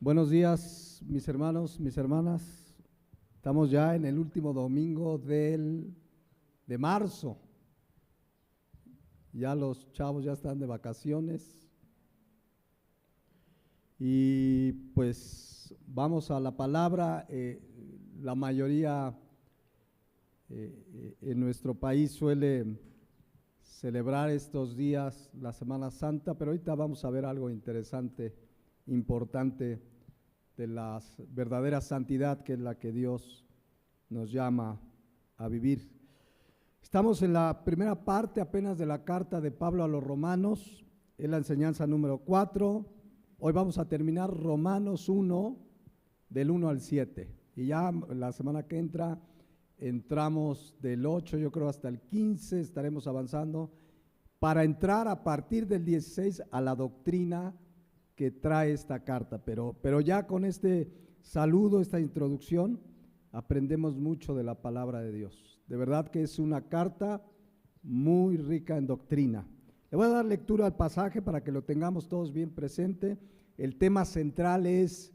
Buenos días, mis hermanos, mis hermanas. Estamos ya en el último domingo de marzo. Ya los chavos ya están de vacaciones. Y pues vamos a la palabra. La mayoría en nuestro país suele celebrar estos días la Semana Santa, pero ahorita vamos a ver algo interesante, importante, de la verdadera santidad, que es la que Dios nos llama a vivir. Estamos en la primera parte apenas de la carta de Pablo a los Romanos, es la enseñanza número 4. Hoy vamos a terminar Romanos 1, del 1 al 7. Y ya la semana que entra entramos del 8, yo creo, hasta el 15, estaremos avanzando para entrar a partir del 16 a la doctrina que trae esta carta, pero ya con este saludo, esta introducción, aprendemos mucho de la palabra de Dios. De verdad que es una carta muy rica en doctrina. Le voy a dar lectura al pasaje para que lo tengamos todos bien presente. El tema central es,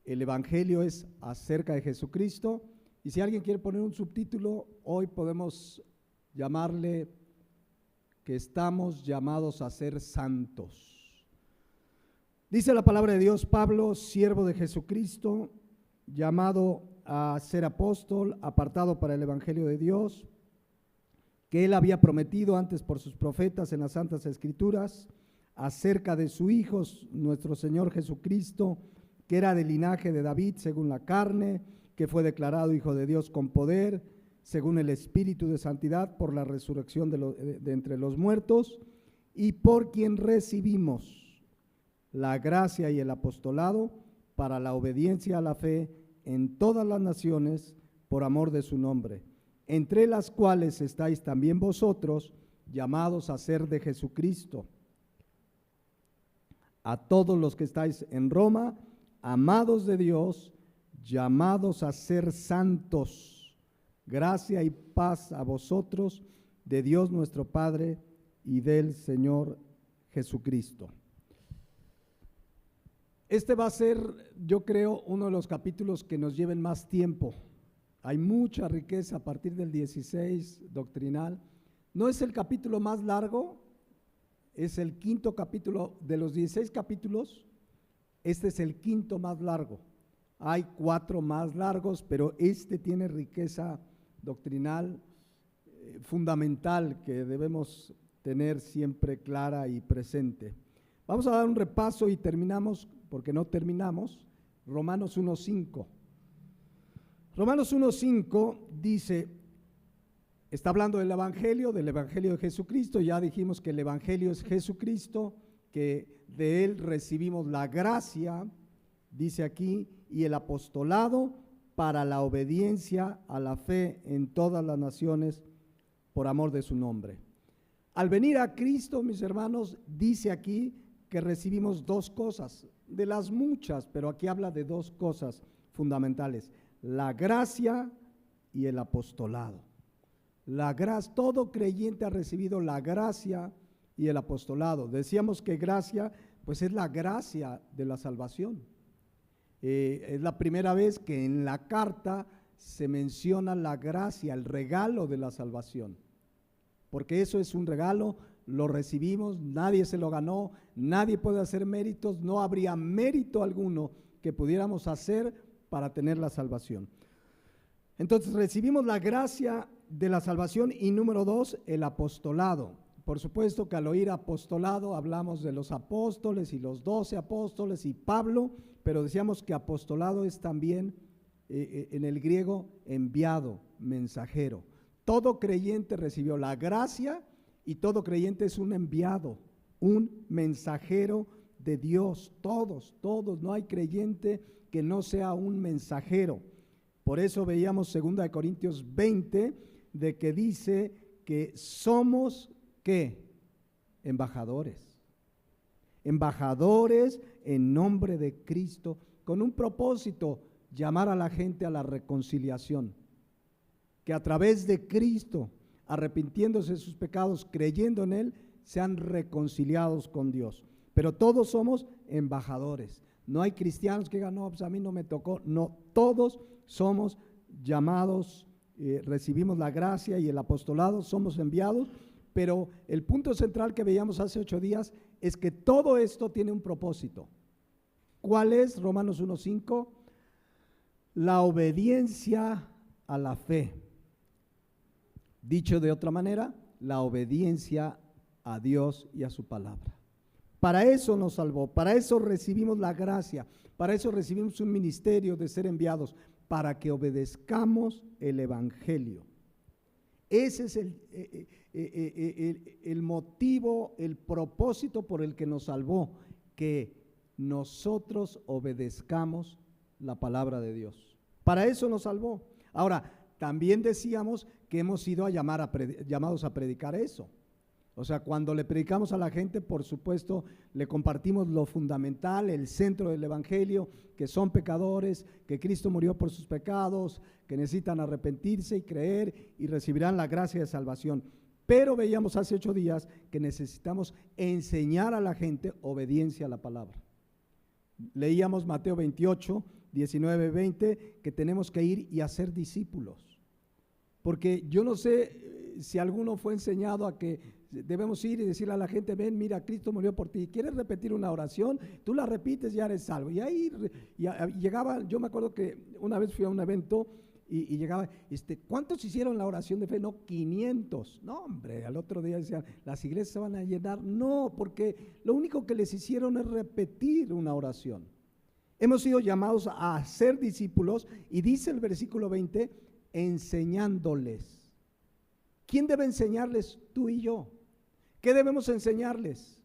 el evangelio es acerca de Jesucristo, y si alguien quiere poner un subtítulo, hoy podemos llamarle que estamos llamados a ser santos. Dice la palabra de Dios: Pablo, siervo de Jesucristo, llamado a ser apóstol, apartado para el evangelio de Dios, que él había prometido antes por sus profetas en las santas escrituras, acerca de su Hijo, nuestro Señor Jesucristo, que era del linaje de David según la carne, que fue declarado Hijo de Dios con poder, según el Espíritu de santidad, por la resurrección de entre los muertos, y por quien recibimos la gracia y el apostolado para la obediencia a la fe en todas las naciones por amor de su nombre, entre las cuales estáis también vosotros, llamados a ser de Jesucristo. A todos los que estáis en Roma, amados de Dios, llamados a ser santos, gracia y paz a vosotros, de Dios nuestro Padre y del Señor Jesucristo. Este va a ser, yo creo, uno de los capítulos que nos lleven más tiempo. Hay mucha riqueza a partir del 16 doctrinal. No es el capítulo más largo, es el quinto capítulo de los 16 capítulos. Este es el quinto más largo. Hay 4 más largos, pero este tiene riqueza doctrinal fundamental que debemos tener siempre clara y presente. Vamos a dar un repaso y terminamos, porque no terminamos, Romanos 1:5. Romanos 1:5 dice, está hablando del evangelio de Jesucristo. Ya dijimos que el evangelio es Jesucristo, que de él recibimos la gracia, dice aquí, y el apostolado para la obediencia a la fe en todas las naciones por amor de su nombre. Al venir a Cristo, mis hermanos, dice aquí que recibimos 2 cosas, de las muchas, pero aquí habla de 2 cosas fundamentales: la gracia y el apostolado. La gracia, todo creyente ha recibido la gracia y el apostolado. Decíamos que gracia, pues es la gracia de la salvación. Es la primera vez que en la carta se menciona la gracia, el regalo de la salvación, porque eso es un regalo, lo recibimos, nadie se lo ganó, nadie puede hacer méritos, no habría mérito alguno que pudiéramos hacer para tener la salvación. Entonces recibimos la gracia de la salvación y número 2, el apostolado. Por supuesto que al oír apostolado hablamos de los apóstoles y los 12 apóstoles y Pablo, pero decíamos que apostolado es también en el griego enviado, mensajero. Todo creyente recibió la gracia y todo creyente es un enviado, un mensajero de Dios. Todos, no hay creyente que no sea un mensajero. Por eso veíamos 2 Corintios 20, de que dice que somos, ¿qué? Embajadores. Embajadores en nombre de Cristo, con un propósito: llamar a la gente a la reconciliación. Que a través de Cristo, arrepintiéndose de sus pecados, creyendo en Él, sean reconciliados con Dios. Pero todos somos embajadores, No hay cristianos que digan, no, pues a mí no me tocó. No, todos somos llamados, recibimos la gracia y el apostolado, somos enviados, pero el punto central que veíamos hace 8 días es que todo esto tiene un propósito. ¿Cuál es? Romanos 1:5, la obediencia a la fe. Dicho de otra manera, la obediencia a Dios y a su palabra. Para eso nos salvó, para eso recibimos la gracia, para eso recibimos un ministerio de ser enviados, para que obedezcamos el evangelio. Ese es el motivo, el propósito por el que nos salvó, que nosotros obedezcamos la palabra de Dios. Para eso nos salvó. Ahora, también decíamos que hemos sido llamados a predicar eso. O sea, cuando le predicamos a la gente, por supuesto, le compartimos lo fundamental, el centro del evangelio, que son pecadores, que Cristo murió por sus pecados, que necesitan arrepentirse y creer y recibirán la gracia de salvación. Pero veíamos hace 8 días que necesitamos enseñar a la gente obediencia a la palabra. Leíamos Mateo 28, 19, 20, que tenemos que ir y hacer discípulos. Porque yo no sé si alguno fue enseñado a que debemos ir y decirle a la gente, ven, mira, Cristo murió por ti. ¿Quieres repetir una oración? Tú la repites y ya eres salvo. Y ahí llegaba, yo me acuerdo que una vez fui a un evento y llegaba, ¿cuántos hicieron la oración de fe? No, 500. No, hombre, al otro día decían, las iglesias se van a llenar. No, porque lo único que les hicieron es repetir una oración. Hemos sido llamados a ser discípulos y dice el versículo 20, enseñándoles. ¿Quién debe enseñarles? Tú y yo. ¿Qué debemos enseñarles?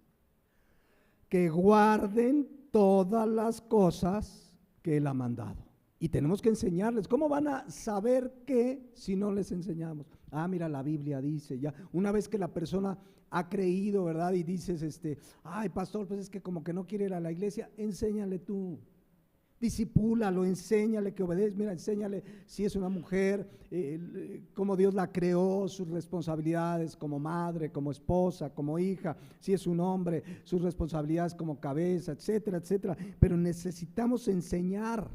Que guarden todas las cosas que Él ha mandado. Y tenemos que enseñarles. ¿Cómo van a saber qué si no les enseñamos? Ah, mira, la Biblia dice ya. Una vez que la persona ha creído, ¿verdad? Y dices, ay, pastor, pues es que como que no quiere ir a la iglesia, enséñale tú. Discipúlalo, enséñale que obedezca, mira, enséñale si es una mujer, cómo Dios la creó, sus responsabilidades como madre, como esposa, como hija, si es un hombre, sus responsabilidades como cabeza, etcétera, etcétera. Pero necesitamos enseñarles.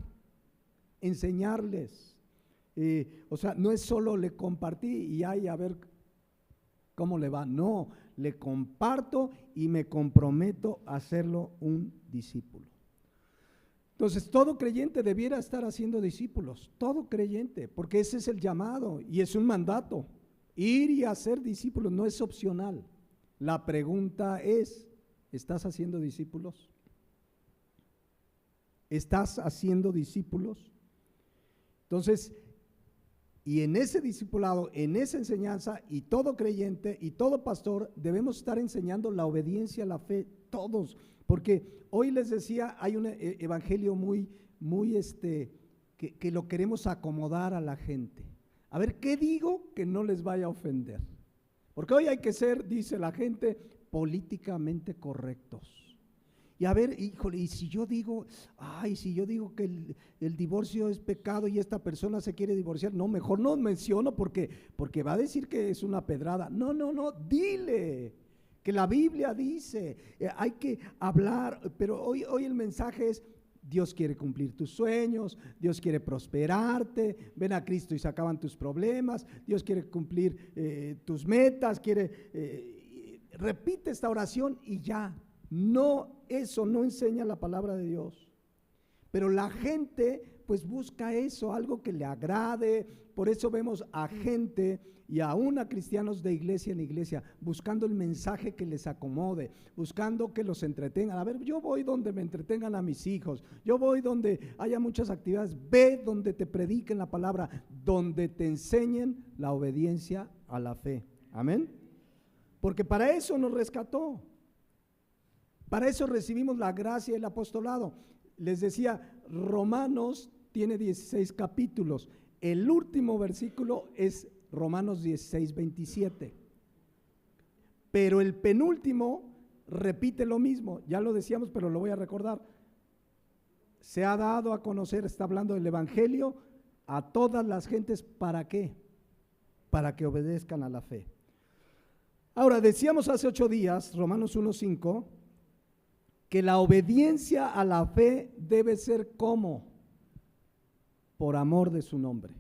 O sea, no es solo le compartí y ay, a ver cómo le va. No, le comparto y me comprometo a hacerlo un discípulo. Entonces, todo creyente debiera estar haciendo discípulos, todo creyente, porque ese es el llamado y es un mandato. Ir y hacer discípulos no es opcional. La pregunta es, ¿estás haciendo discípulos? ¿Estás haciendo discípulos? Entonces, y en ese discipulado, en esa enseñanza, y todo creyente y todo pastor debemos estar enseñando la obediencia a la fe, todos. Porque hoy les decía, hay un evangelio muy que lo queremos acomodar a la gente. A ver, ¿qué digo que no les vaya a ofender? Porque hoy hay que ser, dice la gente, políticamente correctos. Y a ver, híjole, y si yo digo, que el divorcio es pecado y esta persona se quiere divorciar, no, mejor no menciono porque va a decir que es una pedrada. No, dile. Que la Biblia dice, hay que hablar, pero hoy el mensaje es, Dios quiere cumplir tus sueños, Dios quiere prosperarte, ven a Cristo y se acaban tus problemas, Dios quiere cumplir tus metas, repite esta oración y ya. No, eso no enseña la palabra de Dios. Pero la gente pues busca eso, algo que le agrade. Por eso vemos a gente y aún a cristianos de iglesia en iglesia buscando el mensaje que les acomode, buscando que los entretengan. A ver, yo voy donde me entretengan a mis hijos, yo voy donde haya muchas actividades. Ve donde te prediquen la palabra, donde te enseñen la obediencia a la fe. Amén. Porque para eso nos rescató, para eso recibimos la gracia y el apostolado. Les decía, Romanos tiene 16 capítulos. El último versículo es Romanos 16, 27. Pero el penúltimo repite lo mismo. Ya lo decíamos, pero lo voy a recordar. Se ha dado a conocer, está hablando del evangelio, a todas las gentes. ¿Para qué? Para que obedezcan a la fe. Ahora, decíamos hace 8 días, Romanos 1:5, que la obediencia a la fe debe ser ¿cómo? Por amor de su nombre,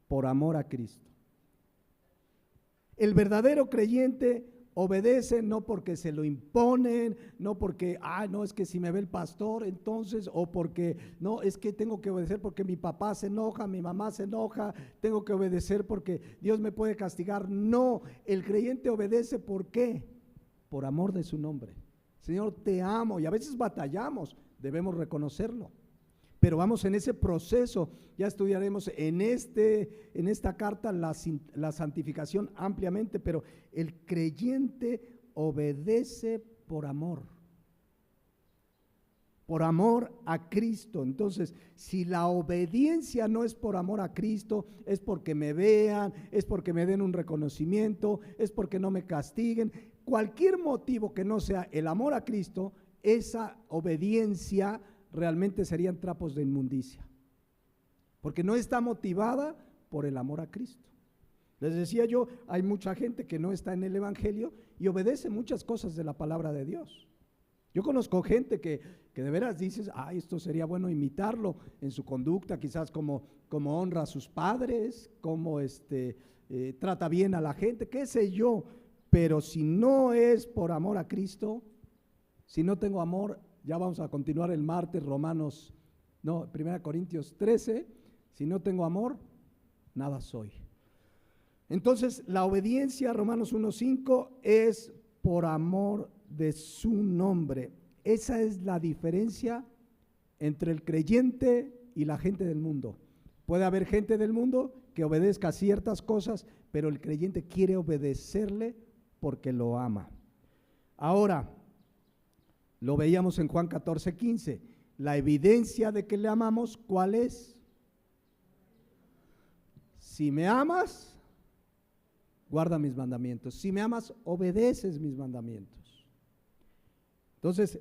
por amor a Cristo. El verdadero creyente obedece no porque se lo imponen, no porque, no, es que si me ve el pastor, entonces, o porque, no, es que tengo que obedecer porque mi papá se enoja, mi mamá se enoja, tengo que obedecer porque Dios me puede castigar. No, el creyente obedece, ¿por qué? Por amor de su nombre. Señor, te amo, y a veces batallamos, debemos reconocerlo. Pero vamos en ese proceso, ya estudiaremos en esta carta la santificación ampliamente, pero el creyente obedece por amor a Cristo. Entonces, si la obediencia no es por amor a Cristo, es porque me vean, es porque me den un reconocimiento, es porque no me castiguen, cualquier motivo que no sea el amor a Cristo, esa obediencia realmente serían trapos de inmundicia, porque no está motivada por el amor a Cristo. Les decía yo, hay mucha gente que no está en el evangelio y obedece muchas cosas de la palabra de Dios. Yo conozco gente que de veras dices, esto sería bueno imitarlo en su conducta, quizás como honra a sus padres, como trata bien a la gente, qué sé yo, pero si no es por amor a Cristo, si no tengo amor, ya vamos a continuar el martes, 1 Corintios 13, si no tengo amor, nada soy. Entonces, la obediencia, Romanos 1:5, es por amor de su nombre. Esa es la diferencia entre el creyente y la gente del mundo. Puede haber gente del mundo que obedezca ciertas cosas, pero el creyente quiere obedecerle porque lo ama. Ahora, lo veíamos en Juan 14:15. La evidencia de que le amamos, ¿cuál es? Si me amas, guarda mis mandamientos. Si me amas, obedeces mis mandamientos. Entonces,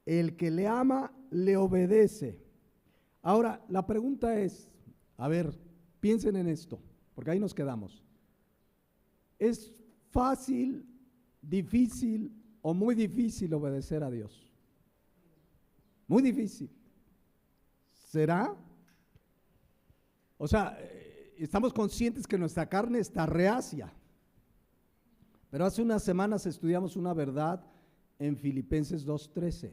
el que le ama, le obedece. Ahora, la pregunta es, a ver, piensen en esto, porque ahí nos quedamos. ¿Es fácil, difícil o muy difícil obedecer a Dios? Muy difícil. ¿Será? O sea, estamos conscientes que nuestra carne está reacia. Pero hace unas semanas estudiamos una verdad en Filipenses 2:13.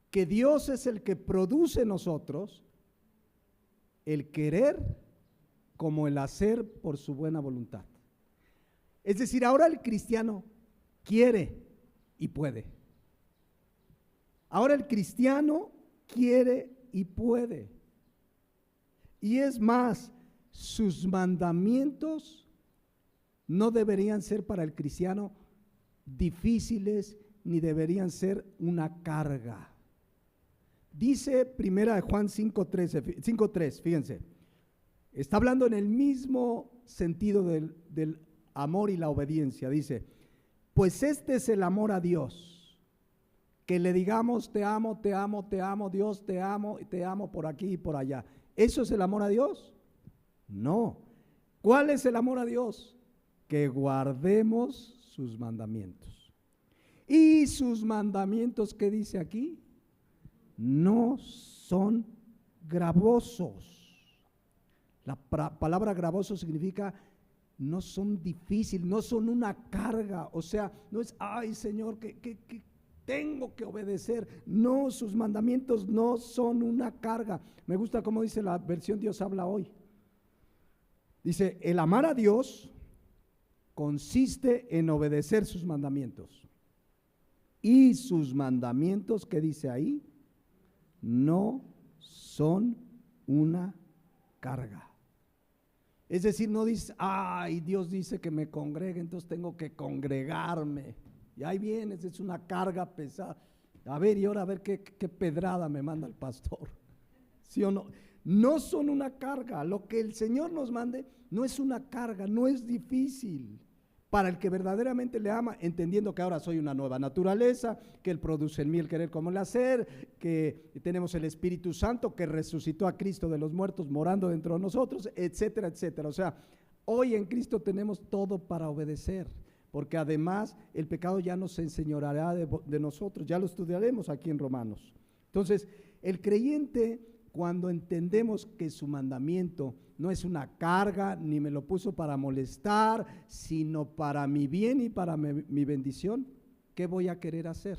Que Dios es el que produce en nosotros el querer como el hacer por su buena voluntad. Es decir, ahora el cristiano quiere y puede. Ahora el cristiano quiere y puede. Y es más, sus mandamientos no deberían ser para el cristiano difíciles ni deberían ser una carga. Dice 1 Juan 5:3, fíjense, está hablando en el mismo sentido del amor y la obediencia. Dice, pues este es el amor a Dios, que le digamos te amo, te amo, te amo, Dios te amo por aquí y por allá. ¿Eso es el amor a Dios? No. ¿Cuál es el amor a Dios? Que guardemos sus mandamientos. Y sus mandamientos, ¿qué dice aquí? No son gravosos. La palabra gravoso significa no son difíciles, no son una carga. O sea, no es, ay Señor, que tengo que obedecer. No, sus mandamientos no son una carga. Me gusta cómo dice la versión Dios habla hoy. Dice, el amar a Dios consiste en obedecer sus mandamientos. Y sus mandamientos, ¿qué dice ahí? No son una carga. Es decir, no dice, ay, Dios dice que me congregue, entonces tengo que congregarme. Y ahí vienes, es una carga pesada. A ver, y ahora a ver qué pedrada me manda el pastor. ¿Sí o no? No son una carga. Lo que el Señor nos mande no es una carga, no es difícil. Para el que verdaderamente le ama, entendiendo que ahora soy una nueva naturaleza, que Él produce en mí el querer como el hacer, que tenemos el Espíritu Santo que resucitó a Cristo de los muertos morando dentro de nosotros, etcétera, etcétera. O sea, hoy en Cristo tenemos todo para obedecer. porque además el pecado ya no se enseñoreará de nosotros, ya lo estudiaremos aquí en Romanos. Entonces, el creyente, cuando entendemos que su mandamiento no es una carga, ni me lo puso para molestar, sino para mi bien y para mi bendición, ¿qué voy a querer hacer?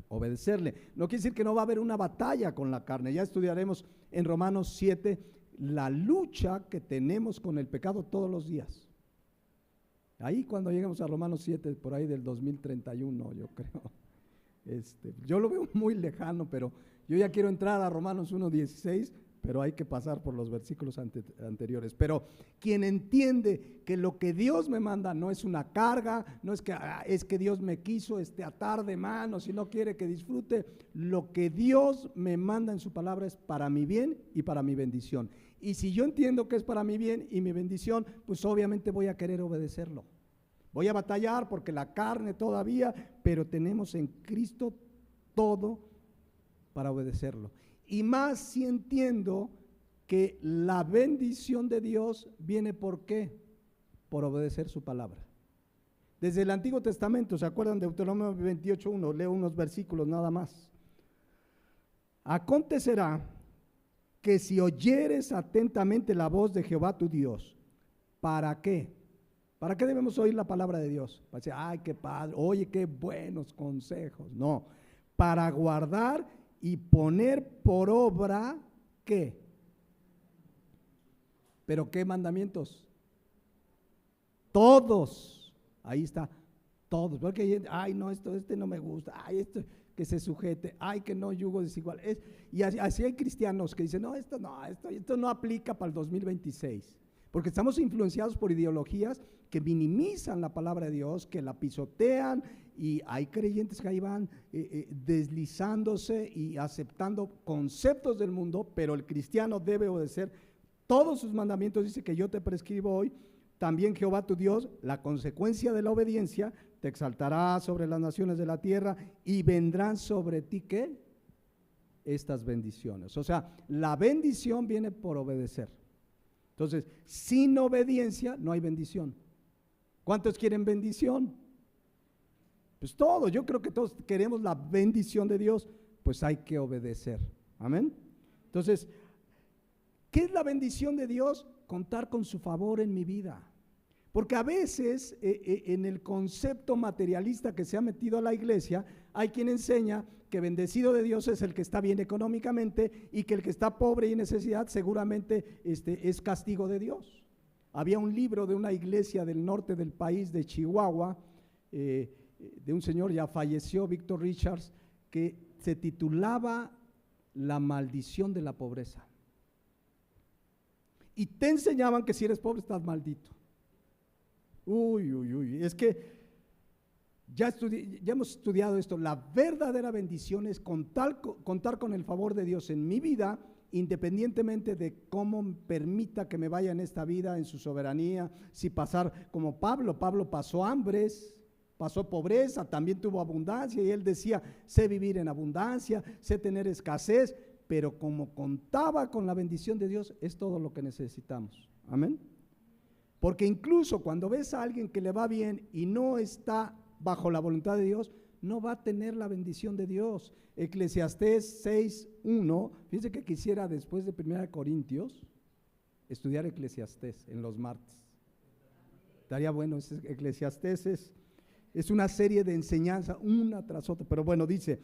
Obedecerle. No quiere decir que no va a haber una batalla con la carne. Ya estudiaremos en Romanos 7 la lucha que tenemos con el pecado todos los días. Ahí cuando lleguemos a Romanos 7, por ahí del 2031, yo creo. Yo lo veo muy lejano, pero yo ya quiero entrar a Romanos 1:16, pero hay que pasar por los versículos anteriores. Pero quien entiende que lo que Dios me manda no es una carga, no es que Dios me quiso atar de manos y no quiere que disfrute, lo que Dios me manda en su palabra es para mi bien y para mi bendición. Y si yo entiendo que es para mi bien y mi bendición, pues obviamente voy a querer obedecerlo. Voy a batallar porque la carne todavía, pero tenemos en Cristo todo para obedecerlo. Y más si entiendo que la bendición de Dios viene ¿por qué? Por obedecer su palabra. Desde el Antiguo Testamento, ¿se acuerdan de Deuteronomio 28:1? Leo unos versículos nada más. Acontecerá que si oyeres atentamente la voz de Jehová tu Dios, ¿para qué? ¿Para qué debemos oír la palabra de Dios? Para decir, ay, qué padre, oye, qué buenos consejos. No, para guardar y poner por obra, ¿qué? ¿Pero qué mandamientos? Todos. Ahí está, todos. Porque, ay, no, este no me gusta, ay, esto que se sujete, ay, que no yugo desigual. Y así hay cristianos que dicen, no, esto no aplica para el 2026. Porque estamos influenciados por ideologías que minimizan la palabra de Dios, que la pisotean, y hay creyentes que ahí van deslizándose y aceptando conceptos del mundo, pero el cristiano debe obedecer todos sus mandamientos. Dice que yo te prescribo hoy, también Jehová tu Dios, la consecuencia de la obediencia, te exaltará sobre las naciones de la tierra y vendrán sobre ti, ¿qué? Estas bendiciones. O sea, la bendición viene por obedecer. Entonces, sin obediencia no hay bendición. ¿Cuántos quieren bendición? Pues todos, yo creo que todos queremos la bendición de Dios, pues hay que obedecer. Amén. Entonces, ¿qué es la bendición de Dios? Contar con su favor en mi vida. Porque a veces en el concepto materialista que se ha metido a la iglesia, hay quien enseña que bendecido de Dios es el que está bien económicamente y que el que está pobre y en necesidad seguramente es castigo de Dios. Había un libro de una iglesia del norte del país, de Chihuahua, de un señor, ya falleció, Víctor Richards, que se titulaba La maldición de la pobreza. Y te enseñaban que si eres pobre estás maldito. Uy, es que ya hemos estudiado esto. La verdadera bendición es contar con el favor de Dios en mi vida, independientemente de cómo permita que me vaya en esta vida, en su soberanía. Si pasar como Pablo pasó hambres, pasó pobreza, también tuvo abundancia, y él decía, sé vivir en abundancia, sé tener escasez, pero como contaba con la bendición de Dios, es todo lo que necesitamos. Amén. Porque incluso cuando ves a alguien que le va bien y no está bajo la voluntad de Dios, no va a tener la bendición de Dios. Eclesiastés 6:1, fíjense que quisiera después de 1 Corintios estudiar Eclesiastés en los martes. Estaría bueno, Eclesiastés es una serie de enseñanza una tras otra, pero bueno, dice,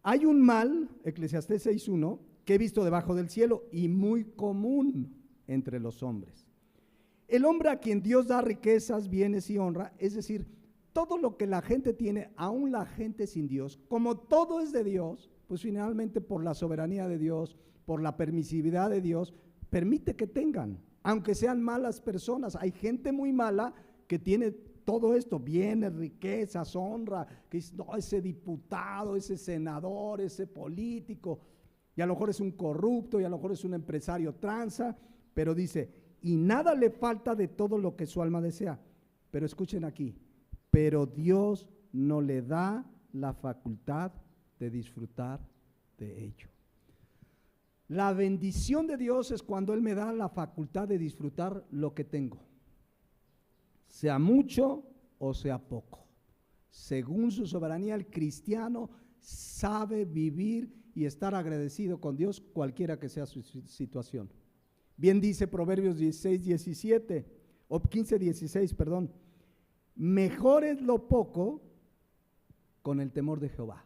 hay un mal, Eclesiastés 6:1, que he visto debajo del cielo y muy común entre los hombres. El hombre a quien Dios da riquezas, bienes y honra, es decir, todo lo que la gente tiene, aún la gente sin Dios, como todo es de Dios, pues finalmente por la soberanía de Dios, por la permisividad de Dios, permite que tengan, aunque sean malas personas. Hay gente muy mala que tiene todo esto, bienes, riquezas, honra, que es, no, ese diputado, ese senador, ese político, y a lo mejor es un corrupto, y a lo mejor es un empresario tranza, pero dice, y nada le falta de todo lo que su alma desea. Pero escuchen aquí, pero Dios no le da la facultad de disfrutar de ello. La bendición de Dios es cuando Él me da la facultad de disfrutar lo que tengo, sea mucho o sea poco. Según su soberanía, el cristiano sabe vivir y estar agradecido con Dios, cualquiera que sea su situación. Bien dice Proverbios 15:16, perdón. Mejor es lo poco con el temor de Jehová.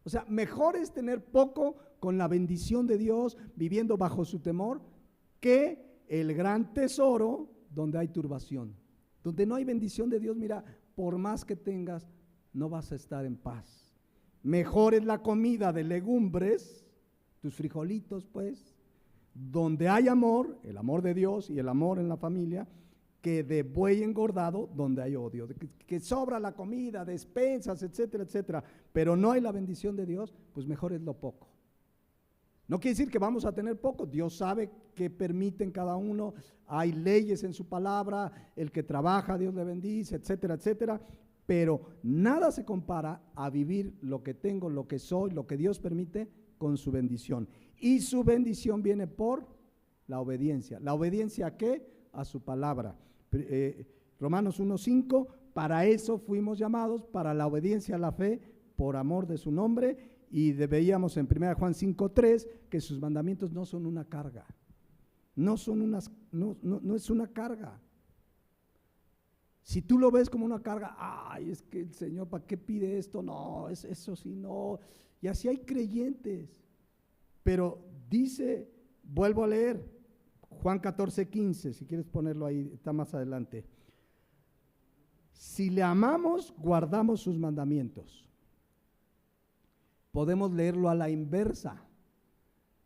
O sea, mejor es tener poco con la bendición de Dios, viviendo bajo su temor, que el gran tesoro donde hay turbación. Donde no hay bendición de Dios, mira, por más que tengas, no vas a estar en paz. Mejor es la comida de legumbres, tus frijolitos pues, donde hay amor, el amor de Dios y el amor en la familia, que de buey engordado donde hay odio, que sobra la comida, despensas, etcétera, etcétera, pero no hay la bendición de Dios, pues mejor es lo poco. No quiere decir que vamos a tener poco, Dios sabe que permiten cada uno, hay leyes en su palabra, el que trabaja Dios le bendice, etcétera, etcétera, pero nada se compara a vivir lo que tengo, lo que soy, lo que Dios permite con su bendición. Y su bendición viene por la obediencia. ¿La obediencia a qué? A su palabra. Romanos 1:5, para eso fuimos llamados, para la obediencia a la fe, por amor de su nombre, y veíamos en 1 Juan 5:3 que sus mandamientos no son una carga, no es una carga. Si tú lo ves como una carga, ay, es que el Señor, ¿para qué pide esto? No, eso sí, no. Y así hay creyentes. Pero dice, vuelvo a leer, Juan 14:15, si quieres ponerlo ahí, está más adelante. Si le amamos, guardamos sus mandamientos. Podemos leerlo a la inversa.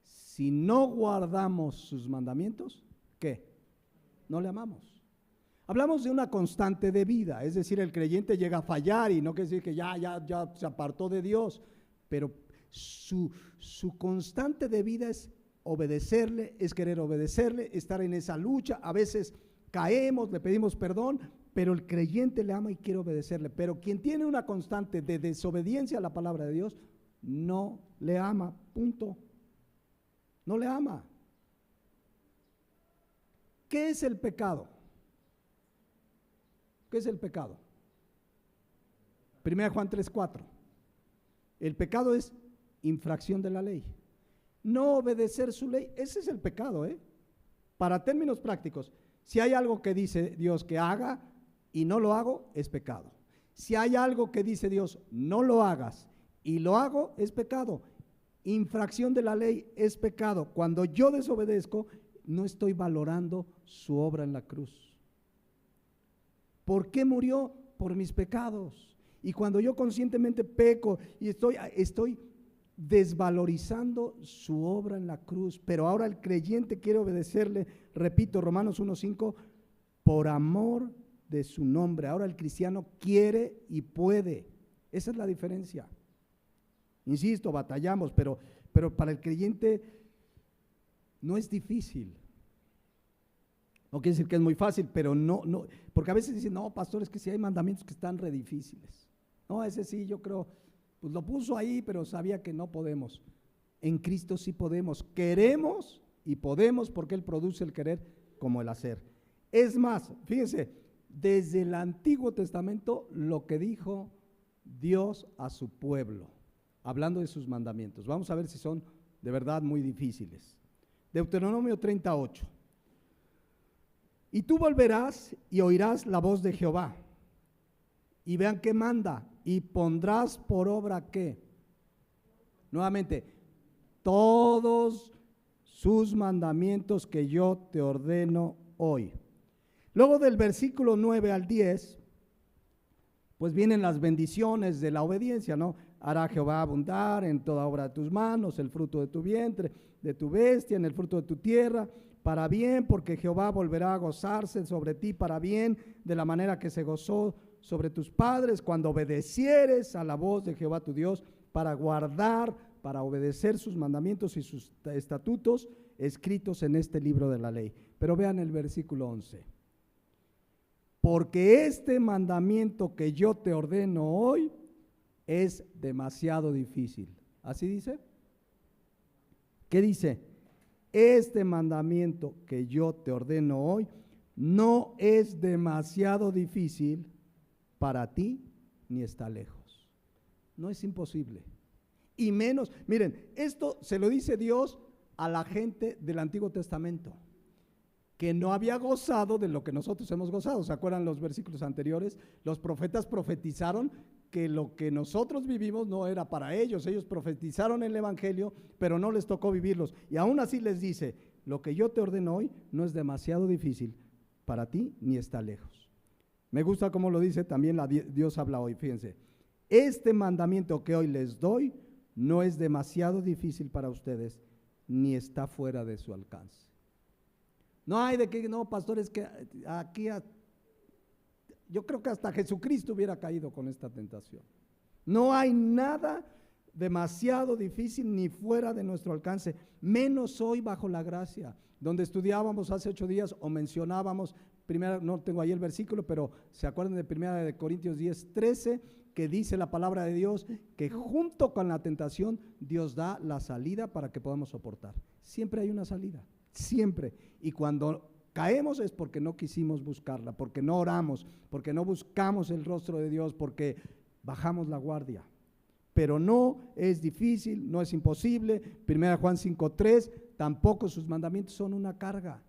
Si no guardamos sus mandamientos, ¿qué? No le amamos. Hablamos de una constante de vida, es decir, el creyente llega a fallar y no quiere decir que ya se apartó de Dios, pero su constante de vida es obedecerle, es querer obedecerle, estar en esa lucha. A veces caemos, le pedimos perdón, pero el creyente le ama y quiere obedecerle. Pero quien tiene una constante de desobediencia a la palabra de Dios, no le ama, punto. No le ama. ¿Qué es el pecado? ¿Qué es el pecado? 1 Juan 3:4. El pecado es infracción de la ley. No obedecer su ley, ese es el pecado, Para términos prácticos, si hay algo que dice Dios que haga y no lo hago, es pecado. Si hay algo que dice Dios, no lo hagas y lo hago, es pecado. Infracción de la ley es pecado. Cuando yo desobedezco, no estoy valorando su obra en la cruz. ¿Por qué murió? Por mis pecados. Y cuando yo conscientemente peco y estoy desvalorizando su obra en la cruz, pero ahora el creyente quiere obedecerle, repito, Romanos 1:5, por amor de su nombre. Ahora el cristiano quiere y puede. Esa es la diferencia. Insisto, batallamos, pero para el creyente no es difícil. No quiere decir que es muy fácil, pero no, porque a veces dicen, no, pastor, es que si hay mandamientos que están re difíciles. No, ese sí, yo creo, pues lo puso ahí, pero sabía que no podemos. En Cristo sí podemos, queremos y podemos, porque Él produce el querer como el hacer. Es más, fíjense, desde el Antiguo Testamento lo que dijo Dios a su pueblo, hablando de sus mandamientos. Vamos a ver si son de verdad muy difíciles. Deuteronomio 38. Y tú volverás y oirás la voz de Jehová. Y vean qué manda. Y pondrás por obra qué. Nuevamente, todos sus mandamientos que yo te ordeno hoy. Luego del versículo 9 al 10, pues vienen las bendiciones de la obediencia, ¿no? Hará Jehová abundar en toda obra de tus manos, el fruto de tu vientre, de tu bestia, en el fruto de tu tierra, para bien, porque Jehová volverá a gozarse sobre ti para bien, de la manera que se gozó sobre tus padres, cuando obedecieres a la voz de Jehová tu Dios, para guardar, para obedecer sus mandamientos y sus estatutos escritos en este libro de la ley. Pero vean el versículo 11. Porque este mandamiento que yo te ordeno hoy es demasiado difícil. ¿Así dice? ¿Qué dice? Este mandamiento que yo te ordeno hoy no es demasiado difícil para ti ni está lejos. No es imposible. Y menos, miren, esto se lo dice Dios a la gente del Antiguo Testamento, que no había gozado de lo que nosotros hemos gozado. ¿Se acuerdan los versículos anteriores? Los profetas profetizaron que lo que nosotros vivimos no era para ellos. Ellos profetizaron el evangelio, pero no les tocó vivirlos. Y aún así les dice, lo que yo te ordeno hoy no es demasiado difícil para ti ni está lejos. Me gusta cómo lo dice también Dios habla hoy. Fíjense, este mandamiento que hoy les doy no es demasiado difícil para ustedes ni está fuera de su alcance. No hay de que, no, pastores, que aquí yo creo que hasta Jesucristo hubiera caído con esta tentación. No hay nada demasiado difícil ni fuera de nuestro alcance, menos hoy bajo la gracia, donde estudiábamos hace 8 días o mencionábamos, no tengo ahí el versículo, pero se acuerdan de 1 Corintios 10:13, que dice la palabra de Dios que junto con la tentación Dios da la salida para que podamos soportar. Siempre hay una salida, siempre. Y cuando caemos es porque no quisimos buscarla, porque no oramos, porque no buscamos el rostro de Dios, porque bajamos la guardia. Pero no es difícil, no es imposible. 1 Juan 5:3, tampoco sus mandamientos son una carga.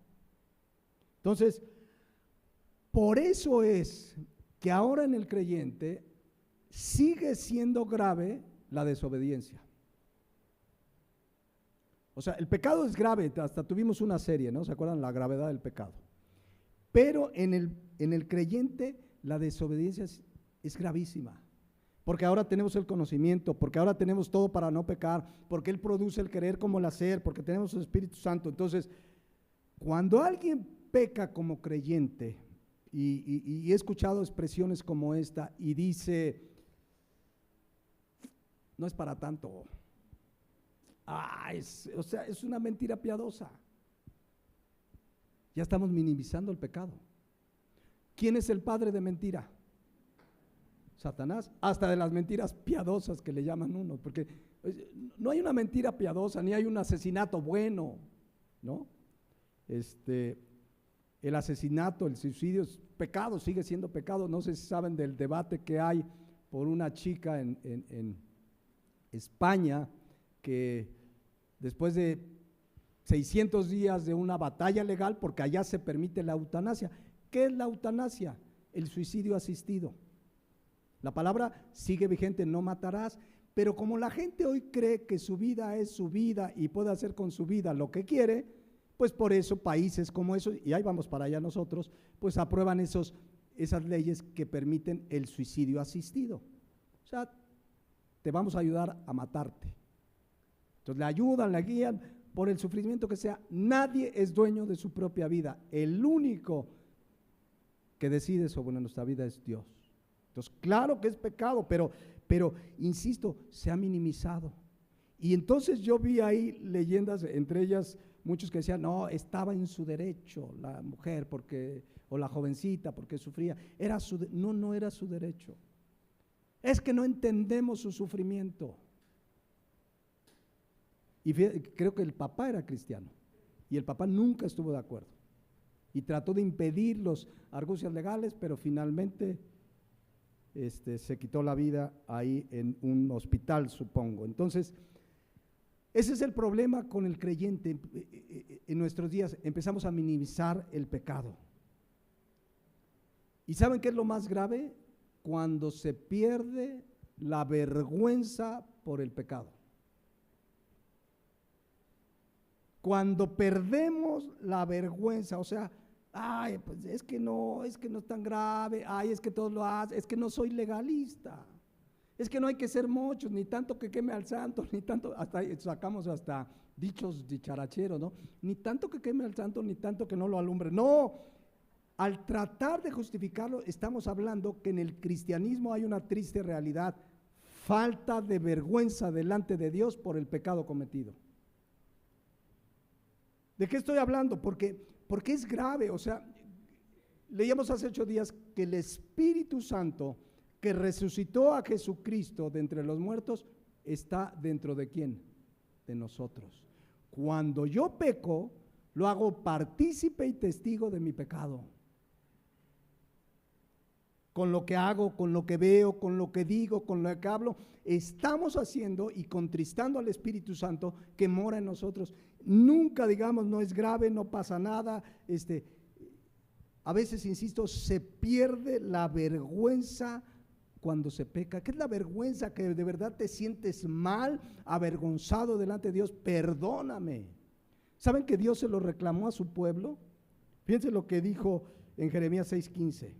Entonces, por eso es que ahora en el creyente sigue siendo grave la desobediencia. O sea, el pecado es grave, hasta tuvimos una serie, ¿no? ¿Se acuerdan? La gravedad del pecado. Pero en el creyente la desobediencia es gravísima. Porque ahora tenemos el conocimiento, porque ahora tenemos todo para no pecar, porque Él produce el querer como el hacer, porque tenemos el Espíritu Santo. Entonces, cuando alguien peca como creyente, y he escuchado expresiones como esta, y dice, no es para tanto, es una mentira piadosa. Ya estamos minimizando el pecado. ¿Quién es el padre de mentira? Satanás, hasta de las mentiras piadosas que le llaman uno, porque no hay una mentira piadosa, ni hay un asesinato bueno, ¿no? El asesinato, el suicidio es pecado, sigue siendo pecado. No sé si saben del debate que hay por una chica en España, que después de 600 días de una batalla legal, porque allá se permite la eutanasia. ¿Qué es la eutanasia? El suicidio asistido. La palabra sigue vigente, no matarás, pero como la gente hoy cree que su vida es su vida y puede hacer con su vida lo que quiere, pues por eso países como esos, y ahí vamos para allá nosotros, pues aprueban esas leyes que permiten el suicidio asistido. O sea, te vamos a ayudar a matarte. Entonces le ayudan, le guían por el sufrimiento que sea. Nadie es dueño de su propia vida. El único que decide sobre nuestra vida es Dios. Entonces, claro que es pecado, pero insisto, se ha minimizado. Y entonces yo vi ahí leyendas, entre ellas muchos que decían, no, estaba en su derecho la mujer o la jovencita porque sufría. No era su derecho. Es que no entendemos su sufrimiento. Y creo que el papá era cristiano y el papá nunca estuvo de acuerdo y trató de impedir los argucias legales, pero finalmente se quitó la vida ahí en un hospital, supongo. Entonces, ese es el problema con el creyente en nuestros días. Empezamos a minimizar el pecado. ¿Y saben qué es lo más grave? Cuando se pierde la vergüenza por el pecado. Cuando perdemos la vergüenza, o sea, ay, pues es que no es tan grave, ay, es que todos lo hacen, es que no soy legalista, es que no hay que ser muchos, ni tanto que queme al santo, ni tanto, hasta sacamos hasta dichos dicharacheros, ¿no? Ni tanto que queme al santo, ni tanto que no lo alumbre. No, al tratar de justificarlo, estamos hablando que en el cristianismo hay una triste realidad: falta de vergüenza delante de Dios por el pecado cometido. ¿De qué estoy hablando? Porque es grave. O sea, leíamos hace 8 días que el Espíritu Santo que resucitó a Jesucristo de entre los muertos está dentro de ¿quién? De nosotros. Cuando yo peco, lo hago partícipe y testigo de mi pecado. con lo que hago, con lo que veo, con lo que digo, con lo que hablo, estamos haciendo y contristando al Espíritu Santo que mora en nosotros. Nunca digamos, no es grave, no pasa nada. A veces, insisto, se pierde la vergüenza cuando se peca. ¿Qué es la vergüenza? Que de verdad te sientes mal, avergonzado delante de Dios. Perdóname. ¿Saben que Dios se lo reclamó a su pueblo? Fíjense lo que dijo en Jeremías 6:15.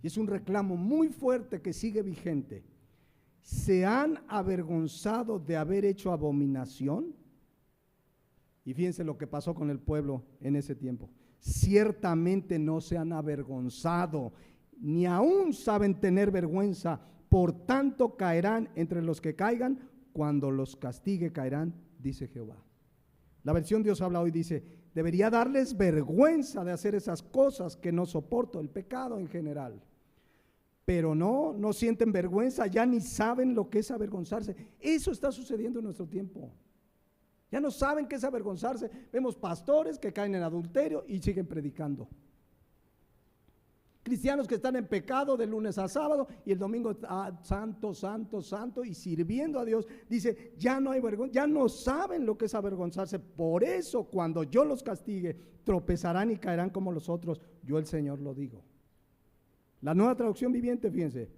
Y es un reclamo muy fuerte que sigue vigente. ¿Se han avergonzado de haber hecho abominación? Y fíjense lo que pasó con el pueblo en ese tiempo. Ciertamente no se han avergonzado, ni aún saben tener vergüenza, por tanto caerán entre los que caigan, cuando los castigue caerán, dice Jehová. La versión Dios habla hoy dice, debería darles vergüenza de hacer esas cosas que no soporto, el pecado en general. Pero no sienten vergüenza, ya ni saben lo que es avergonzarse. Eso está sucediendo en nuestro tiempo. Ya no saben qué es avergonzarse. Vemos pastores que caen en adulterio y siguen predicando. Cristianos que están en pecado de lunes a sábado y el domingo santo, santo, santo y sirviendo a Dios. Dice, ya no hay vergüenza, ya no saben lo que es avergonzarse. Por eso cuando yo los castigue, tropezarán y caerán como los otros. Yo el Señor lo digo. La Nueva Traducción Viviente, fíjense,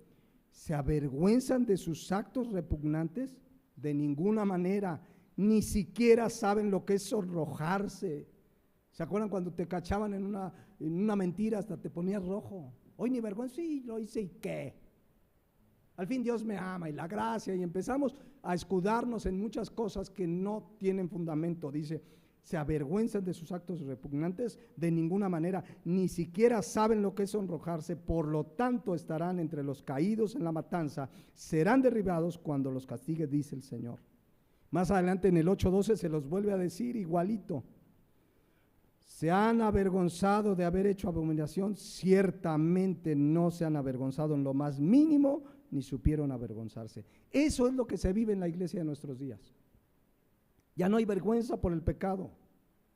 ¿se avergüenzan de sus actos repugnantes? De ninguna manera. Ni siquiera saben lo que es sonrojarse. ¿Se acuerdan cuando te cachaban en una mentira, hasta te ponías rojo? Hoy ni vergüenza, sí, lo hice y qué. Al fin Dios me ama y la gracia, y empezamos a escudarnos en muchas cosas que no tienen fundamento. Dice, ¿se avergüenzan de sus actos repugnantes? De ninguna manera, ni siquiera saben lo que es sonrojarse, por lo tanto estarán entre los caídos en la matanza, serán derribados cuando los castigue, dice el Señor. Más adelante en el 8:12 se los vuelve a decir igualito. ¿Se han avergonzado de haber hecho abominación? Ciertamente no se han avergonzado en lo más mínimo, ni supieron avergonzarse. Eso es lo que se vive en la iglesia de nuestros días. Ya no hay vergüenza por el pecado.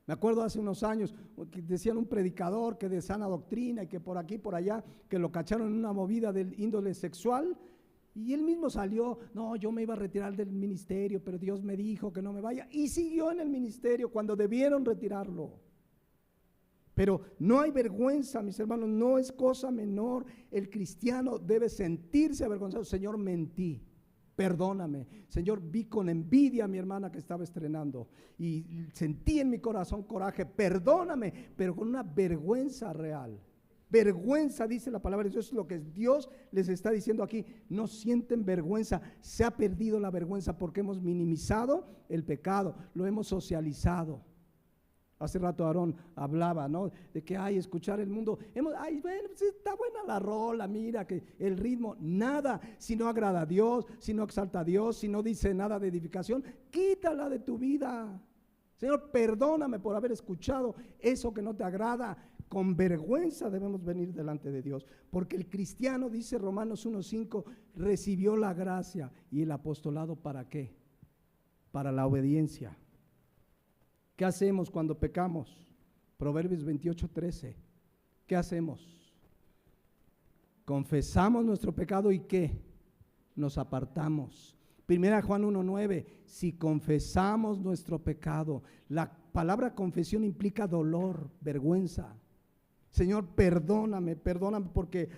Me acuerdo hace unos años que decían un predicador que de sana doctrina y que por aquí, por allá, que lo cacharon en una movida del índole sexual. Y él mismo salió, no, yo me iba a retirar del ministerio, pero Dios me dijo que no me vaya. Y siguió en el ministerio cuando debieron retirarlo. Pero no hay vergüenza, mis hermanos, no es cosa menor. El cristiano debe sentirse avergonzado. Señor, mentí, perdóname. Señor, vi con envidia a mi hermana que estaba estrenando y sentí en mi corazón coraje, perdóname, pero con una vergüenza real. Vergüenza, dice la palabra de Dios, es lo que Dios les está diciendo aquí. No sienten vergüenza, se ha perdido la vergüenza porque hemos minimizado el pecado, lo hemos socializado. Hace rato Aarón hablaba, ¿no? De que escuchar el mundo, bueno, pues está buena la rola, mira que el ritmo, nada, si no agrada a Dios, si no exalta a Dios, si no dice nada de edificación, quítala de tu vida. Señor, perdóname por haber escuchado eso que no te agrada. Con vergüenza debemos venir delante de Dios, porque el cristiano, dice Romanos 1:5, recibió la gracia y el apostolado, ¿para qué? Para la obediencia. ¿Qué hacemos cuando pecamos? Proverbios 28:13. ¿Qué hacemos? Confesamos nuestro pecado y ¿qué? Nos apartamos. Primera Juan 1:9, si confesamos nuestro pecado, la palabra confesión implica dolor, vergüenza. Señor, perdóname porque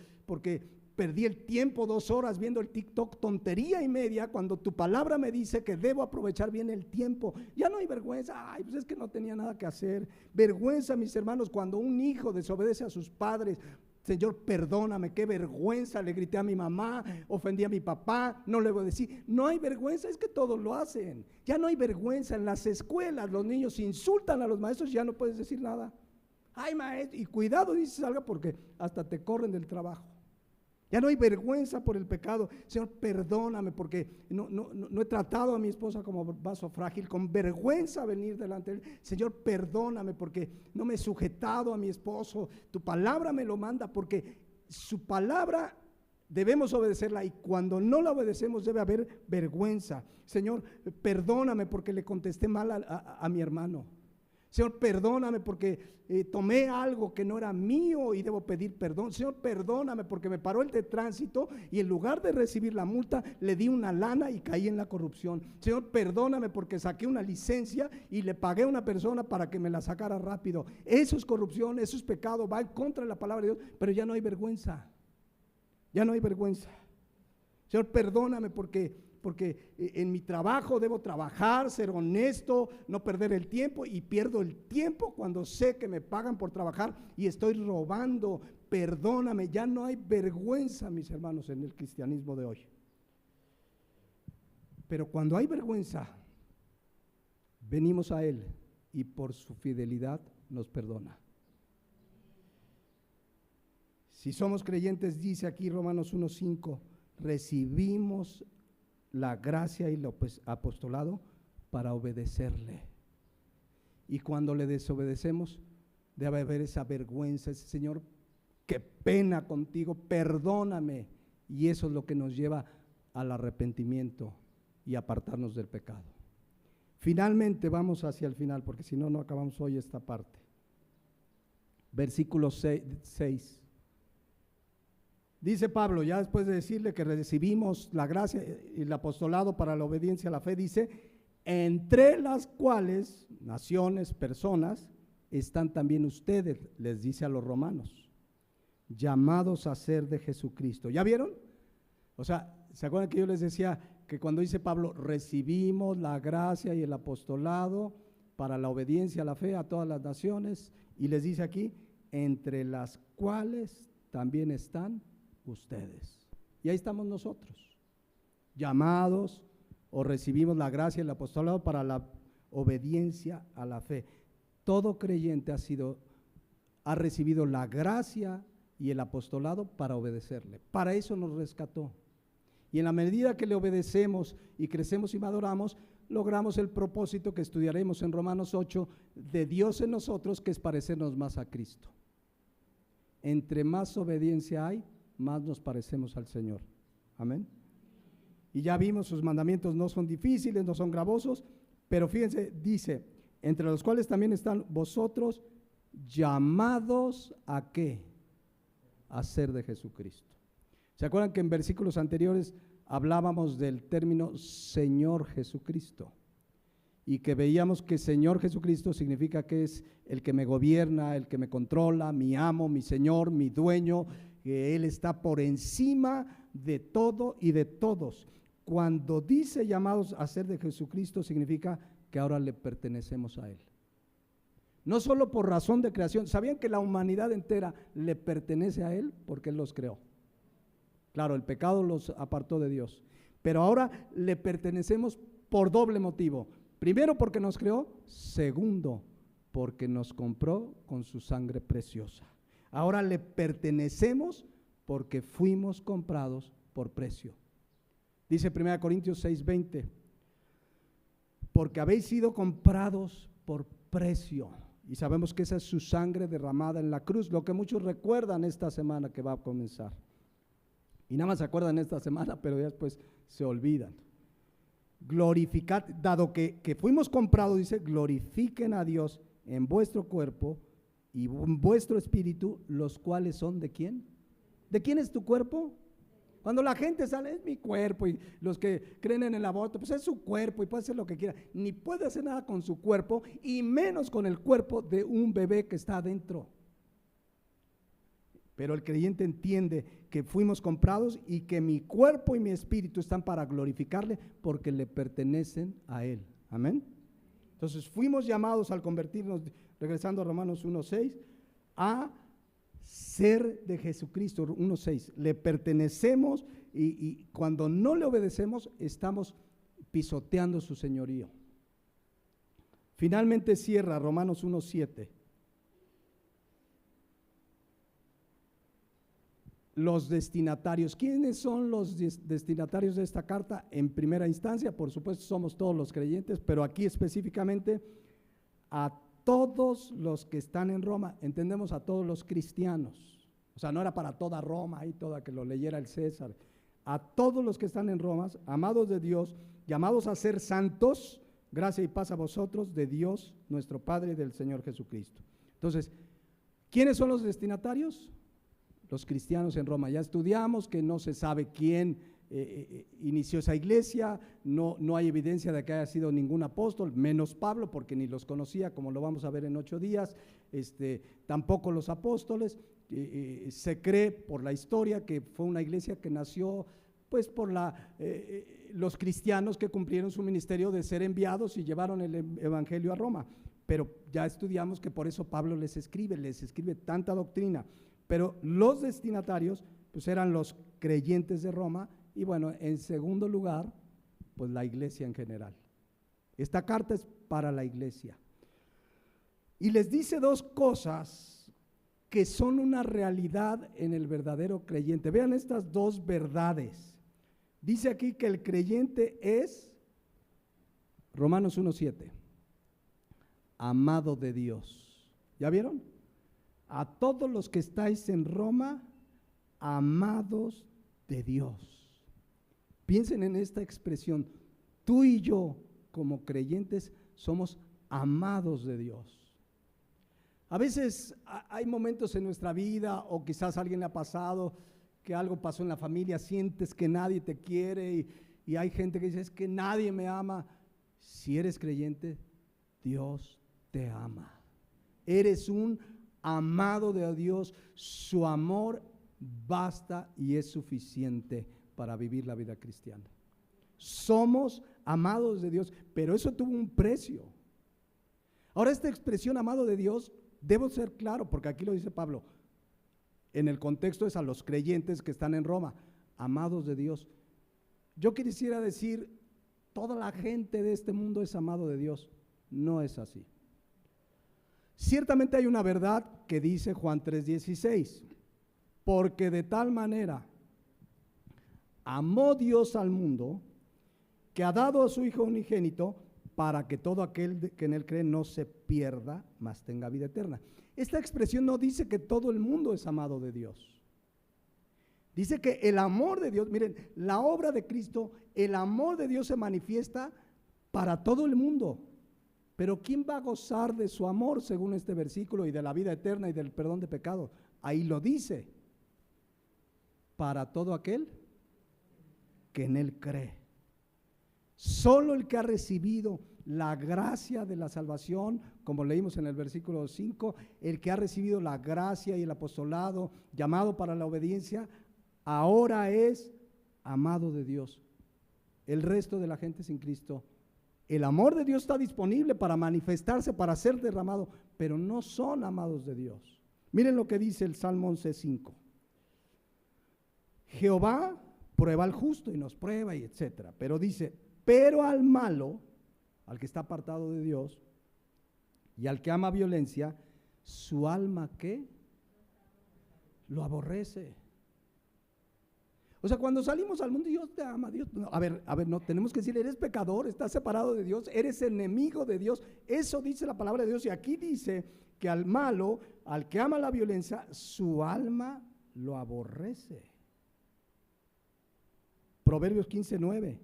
perdí el tiempo 2 horas viendo el TikTok, tontería y media, cuando tu palabra me dice que debo aprovechar bien el tiempo. Ya no hay vergüenza, pues es que no tenía nada que hacer. Vergüenza, mis hermanos, cuando un hijo desobedece a sus padres. Señor, perdóname, qué vergüenza, le grité a mi mamá, ofendí a mi papá, no le voy a decir. No hay vergüenza, es que todos lo hacen. Ya no hay vergüenza. En las escuelas los niños insultan a los maestros y ya no puedes decir nada. Ay, maestro, y cuidado, dices algo porque hasta te corren del trabajo. Ya no hay vergüenza por el pecado. Señor, perdóname porque no he tratado a mi esposa como vaso frágil, con vergüenza venir delante de él. Señor, perdóname porque no me he sujetado a mi esposo. Tu palabra me lo manda porque su palabra debemos obedecerla, y cuando no la obedecemos debe haber vergüenza. Señor, perdóname porque le contesté mal a mi hermano. Señor, perdóname porque tomé algo que no era mío y debo pedir perdón. Señor, perdóname porque me paró el de tránsito y en lugar de recibir la multa, le di una lana y caí en la corrupción. Señor, perdóname porque saqué una licencia y le pagué a una persona para que me la sacara rápido. Eso es corrupción, eso es pecado, va en contra de la palabra de Dios, pero ya no hay vergüenza. Ya no hay vergüenza. Señor, perdóname porque en mi trabajo debo trabajar, ser honesto, no perder el tiempo, y pierdo el tiempo cuando sé que me pagan por trabajar y estoy robando. Perdóname, ya no hay vergüenza, mis hermanos, en el cristianismo de hoy. Pero cuando hay vergüenza, venimos a Él y por su fidelidad nos perdona. Si somos creyentes, dice aquí Romanos 1:5, recibimos la gracia y el apostolado para obedecerle. Y cuando le desobedecemos, debe haber esa vergüenza, ese Señor, qué pena contigo, perdóname. Y eso es lo que nos lleva al arrepentimiento y apartarnos del pecado. Finalmente, vamos hacia el final, porque si no, no acabamos hoy esta parte. Versículo 6. Dice Pablo, ya después de decirle que recibimos la gracia y el apostolado para la obediencia a la fe, dice, entre las cuales, naciones, personas, están también ustedes, les dice a los romanos, llamados a ser de Jesucristo. ¿Ya vieron? O sea, ¿se acuerdan que yo les decía que cuando dice Pablo, recibimos la gracia y el apostolado para la obediencia a la fe a todas las naciones? Y les dice aquí, entre las cuales también están ustedes. Y ahí estamos nosotros, llamados o recibimos la gracia y el apostolado para la obediencia a la fe. Todo creyente ha recibido la gracia y el apostolado para obedecerle. Para eso nos rescató. Y en la medida que le obedecemos y crecemos y maduramos, logramos el propósito que estudiaremos en Romanos 8 de Dios en nosotros, que es parecernos más a Cristo. Entre más obediencia hay, más nos parecemos al Señor. Amén. Y ya vimos, sus mandamientos no son difíciles, no son gravosos, pero fíjense, dice, entre los cuales también están vosotros llamados ¿a qué? A ser de Jesucristo. ¿Se acuerdan que en versículos anteriores hablábamos del término Señor Jesucristo? Y que veíamos que Señor Jesucristo significa que es el que me gobierna, el que me controla, mi amo, mi Señor, mi dueño, que Él está por encima de todo y de todos. Cuando dice llamados a ser de Jesucristo, significa que ahora le pertenecemos a Él. No solo por razón de creación. ¿Sabían que la humanidad entera le pertenece a Él? Porque Él los creó. Claro, el pecado los apartó de Dios, pero ahora le pertenecemos por doble motivo. Primero, porque nos creó. Segundo, porque nos compró con su sangre preciosa. Ahora le pertenecemos porque fuimos comprados por precio. Dice 1 Corintios 6:20, porque habéis sido comprados por precio. Y sabemos que esa es su sangre derramada en la cruz, lo que muchos recuerdan esta semana que va a comenzar. Y nada más se acuerdan esta semana, pero ya después se olvidan. Glorificad, dado que fuimos comprados, dice, glorifiquen a Dios en vuestro cuerpo y en vuestro espíritu, los cuales son ¿de quién? ¿De quién es tu cuerpo? Cuando la gente sale, es mi cuerpo, y los que creen en el aborto, pues es su cuerpo y puede hacer lo que quiera. Ni puede hacer nada con su cuerpo, y menos con el cuerpo de un bebé que está adentro. Pero el creyente entiende que fuimos comprados y que mi cuerpo y mi espíritu están para glorificarle porque le pertenecen a Él. Amén. Entonces fuimos llamados al convertirnos, regresando a Romanos 1:6, a ser de Jesucristo. 1:6, le pertenecemos, y cuando no le obedecemos estamos pisoteando su señorío. Finalmente cierra Romanos 1:7. Los destinatarios. ¿Quiénes son los destinatarios de esta carta? En primera instancia, por supuesto, somos todos los creyentes, pero aquí específicamente a todos los que están en Roma. Entendemos a todos los cristianos. O sea, no era para toda Roma y toda que lo leyera el César. A todos los que están en Roma, amados de Dios, llamados a ser santos, Gracia y paz a vosotros de Dios nuestro Padre y del Señor Jesucristo. Entonces, ¿quiénes son los destinatarios? Los cristianos en Roma. Ya estudiamos que no se sabe quién inició esa iglesia, no hay evidencia de que haya sido ningún apóstol, menos Pablo, porque ni los conocía, como lo vamos a ver en 8 días, tampoco los apóstoles. Se cree por la historia que fue una iglesia que nació pues por los cristianos que cumplieron su ministerio de ser enviados y llevaron el evangelio a Roma. Pero ya estudiamos que por eso Pablo les escribe tanta doctrina. Pero los destinatarios pues eran los creyentes de Roma y bueno, en segundo lugar, pues la iglesia en general. Esta carta es para la iglesia. Y les dice dos cosas que son una realidad en el verdadero creyente. Vean estas dos verdades. Dice aquí que el creyente es, Romanos 1:7, amado de Dios. ¿Ya vieron? A todos los que estáis en Roma, amados de Dios. Piensen en esta expresión. Tú y yo, como creyentes, somos amados de Dios. A veces hay momentos en nuestra vida, o quizás a alguien le ha pasado, que algo pasó en la familia, sientes que nadie te quiere y hay gente que dice, es que nadie me ama. Si eres creyente, Dios te ama. Eres un amado de Dios, su amor basta y es suficiente para vivir la vida cristiana. Somos amados de Dios, pero eso tuvo un precio. Ahora, esta expresión amado de Dios, debo ser claro, porque aquí lo dice Pablo, en el contexto es a los creyentes que están en Roma, amados de Dios. Yo quisiera decir, toda la gente de este mundo es amado de Dios. No es así. Ciertamente hay una verdad que dice Juan 3:16, porque de tal manera amó Dios al mundo que ha dado a su Hijo unigénito para que todo aquel que en él cree no se pierda, mas tenga vida eterna. Esta expresión no dice que todo el mundo es amado de Dios. Dice que el amor de Dios, miren, la obra de Cristo, el amor de Dios se manifiesta para todo el mundo. Pero ¿quién va a gozar de su amor según este versículo y de la vida eterna y del perdón de pecados? Ahí lo dice. Para todo aquel que en él cree. Solo el que ha recibido la gracia de la salvación, como leímos en el versículo 5, el que ha recibido la gracia y el apostolado, llamado para la obediencia, ahora es amado de Dios. El resto de la gente sin Cristo, el amor de Dios está disponible para manifestarse, para ser derramado, pero no son amados de Dios. Miren lo que dice el Salmo 11:5. Jehová prueba al justo y nos prueba y etcétera, pero dice, pero al malo, al que está apartado de Dios y al que ama violencia, su alma ¿qué? Lo aborrece. O sea, cuando salimos al mundo, Dios te ama, Dios. No, a ver, no, tenemos que decir, eres pecador, estás separado de Dios, eres enemigo de Dios. Eso dice la palabra de Dios. Y aquí dice que al malo, al que ama la violencia, su alma lo aborrece. Proverbios 15:9.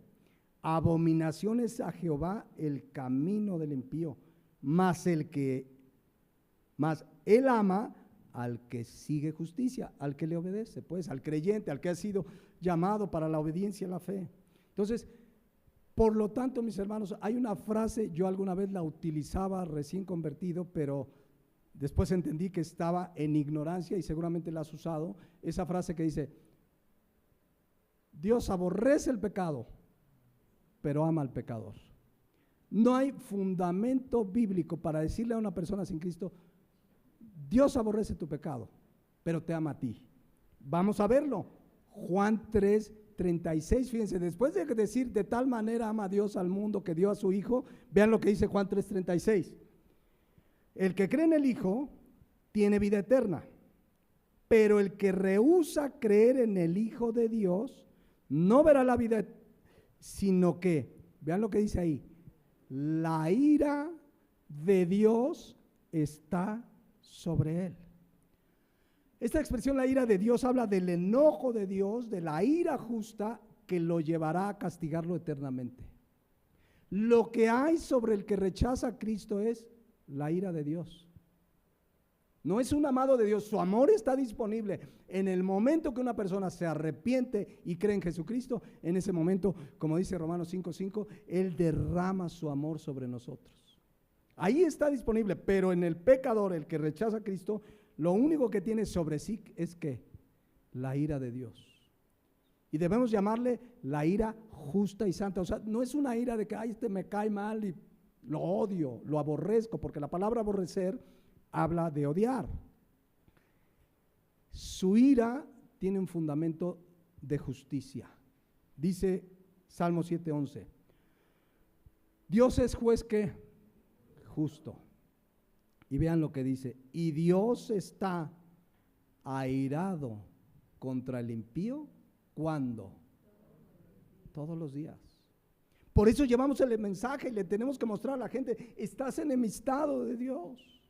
Abominación es a Jehová el camino del impío, mas él ama al que sigue justicia, al que le obedece, pues al creyente, al que ha sido llamado para la obediencia y la fe. Entonces, por lo tanto, mis hermanos, hay una frase, yo alguna vez la utilizaba recién convertido, pero después entendí que estaba en ignorancia y seguramente la has usado, esa frase que dice, Dios aborrece el pecado, pero ama al pecador. No hay fundamento bíblico para decirle a una persona sin Cristo, Dios aborrece tu pecado, pero te ama a ti. Vamos a verlo. Juan 3:36, fíjense, después de decir de tal manera ama a Dios al mundo que dio a su Hijo, vean lo que dice Juan 3:36. El que cree en el Hijo tiene vida eterna, pero el que rehúsa creer en el Hijo de Dios no verá la vida, sino que, vean lo que dice ahí, la ira de Dios está sobre él. Esta expresión, la ira de Dios, habla del enojo de Dios, de la ira justa que lo llevará a castigarlo eternamente. Lo que hay sobre el que rechaza a Cristo es la ira de Dios. No es un amado de Dios, su amor está disponible. En el momento que una persona se arrepiente y cree en Jesucristo, en ese momento, como dice Romanos 5:5, Él derrama su amor sobre nosotros. Ahí está disponible, pero en el pecador, el que rechaza a Cristo, lo único que tiene sobre sí es que la ira de Dios. Y debemos llamarle la ira justa y santa. O sea, no es una ira de que, ay, este me cae mal y lo odio, lo aborrezco, porque la palabra aborrecer habla de odiar. Su ira tiene un fundamento de justicia. Dice Salmo 7:11. Dios es juez que justo. Y vean lo que dice. Y Dios está airado contra el impío. ¿Cuándo? Todos los días. Por eso llevamos el mensaje y le tenemos que mostrar a la gente, estás enemistado de Dios.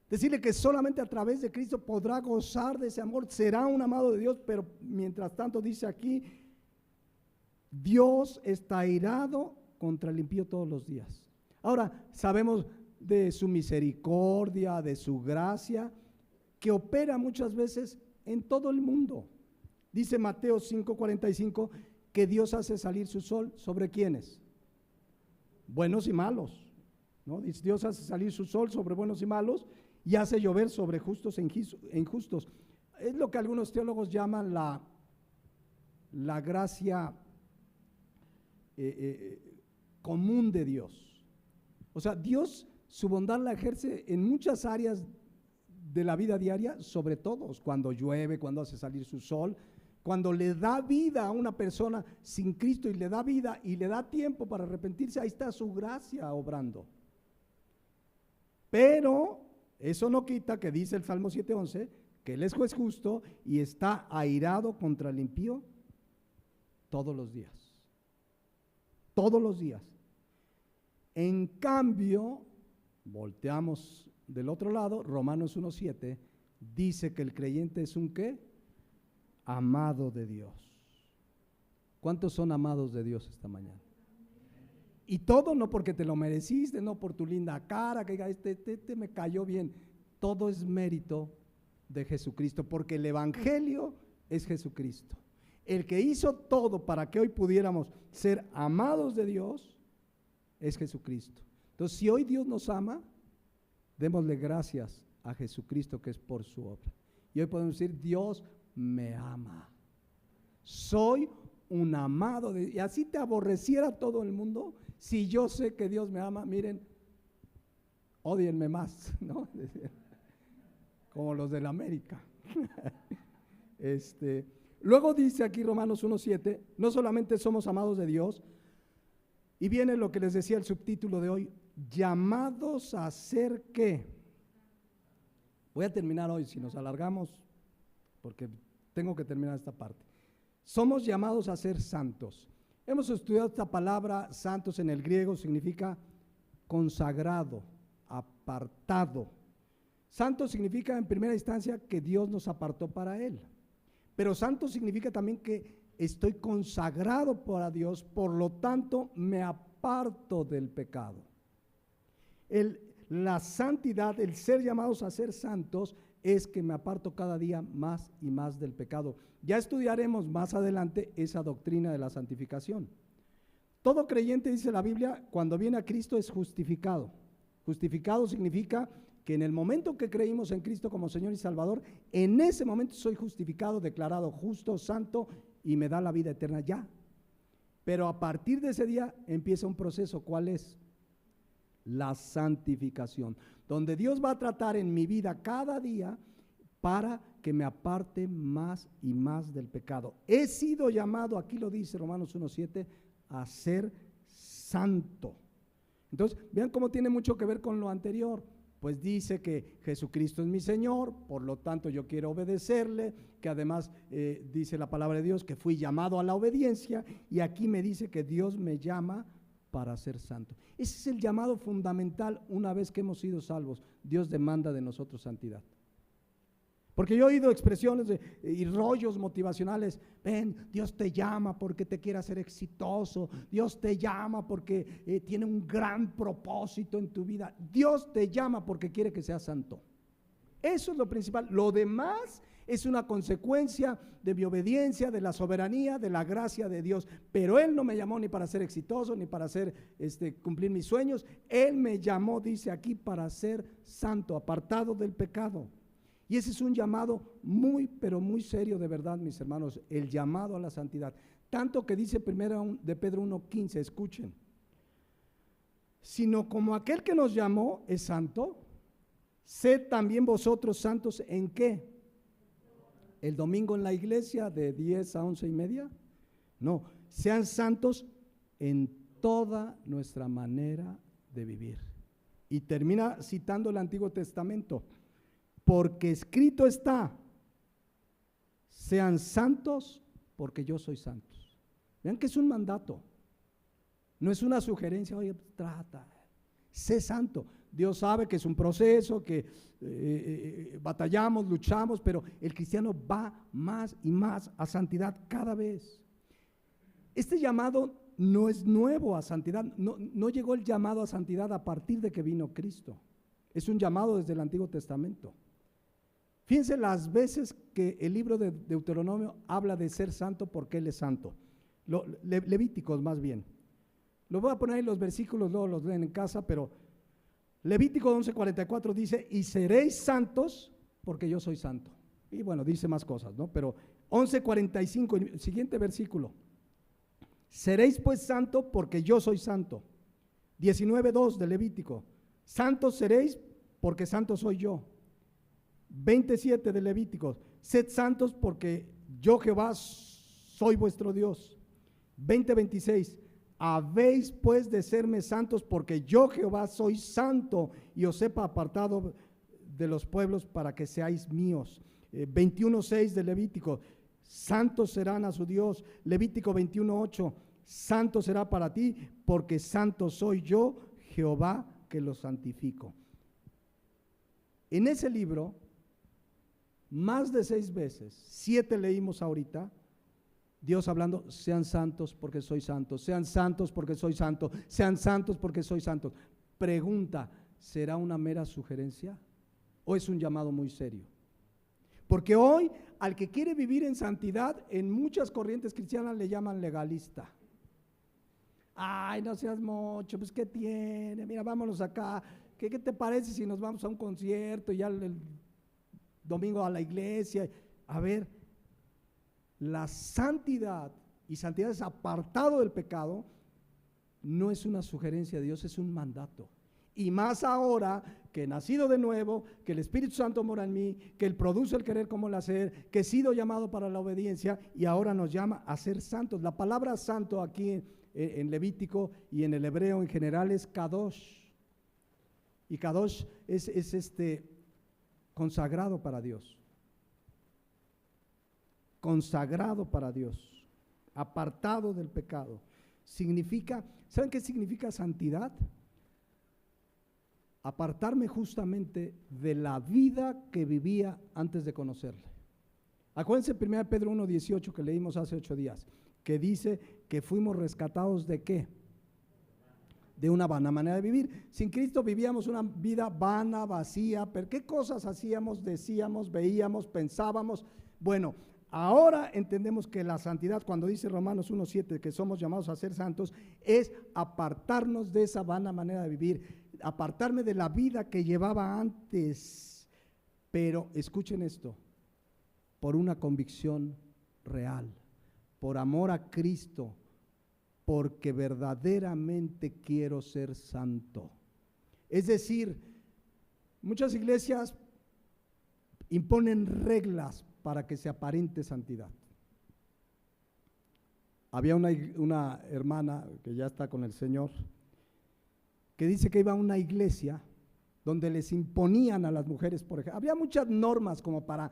Decirle que solamente a través de Cristo podrá gozar de ese amor, será un amado de Dios, pero mientras tanto dice aquí, Dios está airado contra el impío todos los días. Ahora, sabemos de su misericordia, de su gracia, que opera muchas veces en todo el mundo. Dice Mateo 5:45 que Dios hace salir su sol ¿sobre quiénes? Buenos y malos, ¿no? Dice, Dios hace salir su sol sobre buenos y malos y hace llover sobre justos e injustos. Es lo que algunos teólogos llaman la gracia común de Dios. O sea, Dios su bondad la ejerce en muchas áreas de la vida diaria, sobre todos, cuando llueve, cuando hace salir su sol, cuando le da vida a una persona sin Cristo y le da vida y le da tiempo para arrepentirse, ahí está su gracia obrando. Pero eso no quita que dice el Salmo 7:11 que Él es juez justo y está airado contra el impío todos los días. Todos los días. En cambio, volteamos del otro lado, Romanos 1:7 dice que el creyente es un ¿qué? Amado de Dios. ¿Cuántos son amados de Dios esta mañana? Y todo no porque te lo mereciste, no por tu linda cara, que diga, este me cayó bien. Todo es mérito de Jesucristo, porque el evangelio es Jesucristo. El que hizo todo para que hoy pudiéramos ser amados de Dios es Jesucristo. Entonces, si hoy Dios nos ama, démosle gracias a Jesucristo, que es por su obra. Y hoy podemos decir, Dios me ama. Soy un amado de Dios. Y así te aborreciera todo el mundo, si yo sé que Dios me ama, miren, ódienme más, ¿no? Como los de la América. Luego dice aquí Romanos 1:7, no solamente somos amados de Dios, y viene lo que les decía el subtítulo de hoy, llamados a ser ¿qué? Voy a terminar hoy, si nos alargamos, porque tengo que terminar esta parte. Somos llamados a ser santos. Hemos estudiado esta palabra, santos en el griego, significa consagrado, apartado. Santo significa en primera instancia que Dios nos apartó para Él. Pero santo significa también que estoy consagrado para Dios, por lo tanto me aparto del pecado. La santidad, el ser llamados a ser santos, es que me aparto cada día más y más del pecado. Ya estudiaremos más adelante esa doctrina de la santificación. Todo creyente, dice la Biblia, cuando viene a Cristo es justificado. Justificado significa que en el momento que creímos en Cristo como Señor y Salvador, en ese momento soy justificado, declarado justo, santo, y me da la vida eterna ya. Pero a partir de ese día empieza un proceso. ¿Cuál es? La santificación, donde Dios va a tratar en mi vida cada día para que me aparte más y más del pecado. He sido llamado, aquí lo dice Romanos 1:7, a ser santo. Entonces, vean cómo tiene mucho que ver con lo anterior. Pues dice que Jesucristo es mi Señor, por lo tanto yo quiero obedecerle, que además dice la palabra de Dios que fui llamado a la obediencia, y aquí me dice que Dios me llama para ser santo. Ese es el llamado fundamental una vez que hemos sido salvos. Dios demanda de nosotros santidad. Porque yo he oído expresiones y rollos motivacionales. Ven, Dios te llama porque te quiere hacer exitoso. Dios te llama porque tiene un gran propósito en tu vida. Dios te llama porque quiere que seas santo. Eso es lo principal. Lo demás es una consecuencia de mi obediencia, de la soberanía, de la gracia de Dios. Pero Él no me llamó ni para ser exitoso, ni para cumplir mis sueños. Él me llamó, dice aquí, para ser santo, apartado del pecado. Y ese es un llamado muy, pero muy serio de verdad, mis hermanos, el llamado a la santidad. Tanto que dice primero de Pedro 1:15, escuchen. Sino como aquel que nos llamó es santo, sed también vosotros santos ¿en qué? El domingo en la iglesia de 10 a 11:30. No, sean santos en toda nuestra manera de vivir. Y termina citando el Antiguo Testamento. Porque escrito está, sean santos porque yo soy santo. Vean que es un mandato, no es una sugerencia, oye, trata, sé santo. Dios sabe que es un proceso, que batallamos, luchamos, pero el cristiano va más y más a santidad cada vez. Este llamado no es nuevo a santidad, no llegó el llamado a santidad a partir de que vino Cristo. Es un llamado desde el Antiguo Testamento. Fíjense las veces que el libro de Deuteronomio habla de ser santo porque Él es santo. Levíticos más bien. Lo voy a poner ahí los versículos, luego los leen en casa, pero Levítico 11:44 dice, y seréis santos porque yo soy santo. Y bueno, dice más cosas, ¿no? Pero 11:45, el siguiente versículo. Seréis pues santo porque yo soy santo. 19:2 de Levítico. Santos seréis porque santo soy yo. 27 de Levítico, sed santos porque yo Jehová soy vuestro Dios. 20:26, habéis pues de serme santos porque yo Jehová soy santo y os he apartado de los pueblos para que seáis míos. 21:6 de Levítico, santos serán a su Dios. Levítico 21:8, santo será para ti porque santo soy yo Jehová que los santifico. En ese libro más de 6 veces, 7 leímos ahorita, Dios hablando, sean santos porque soy santo, sean santos porque soy santo, sean santos porque soy santo. Pregunta, ¿será una mera sugerencia o es un llamado muy serio? Porque hoy al que quiere vivir en santidad, en muchas corrientes cristianas le llaman legalista. Ay, no seas mocho, pues ¿qué tiene? Mira, vámonos acá. ¿Qué te parece si nos vamos a un concierto y ya el domingo a la iglesia? A ver, la santidad, y santidad es apartado del pecado, no es una sugerencia de Dios, es un mandato. Y más ahora que he nacido de nuevo, que el Espíritu Santo mora en mí, que Él produce el querer como el hacer, que he sido llamado para la obediencia y ahora nos llama a ser santos. La palabra santo aquí en Levítico y en el hebreo en general es kadosh. Y kadosh es consagrado para Dios. Consagrado para Dios, apartado del pecado. Significa, ¿saben qué significa santidad? Apartarme justamente de la vida que vivía antes de conocerle. Acuérdense 1 Pedro 1:18 que leímos hace 8 días, que dice que fuimos rescatados ¿de qué? De una vana manera de vivir. Sin Cristo vivíamos una vida vana, vacía, pero ¿qué cosas hacíamos, decíamos, veíamos, pensábamos? Bueno, ahora entendemos que la santidad, cuando dice Romanos 1:7 que somos llamados a ser santos, es apartarnos de esa vana manera de vivir, apartarme de la vida que llevaba antes, pero escuchen esto, por una convicción real, por amor a Cristo, porque verdaderamente quiero ser santo. Es decir, muchas iglesias imponen reglas para que se aparente santidad. Había una hermana que ya está con el Señor, que dice que iba a una iglesia donde les imponían a las mujeres, por ejemplo, había muchas normas como para,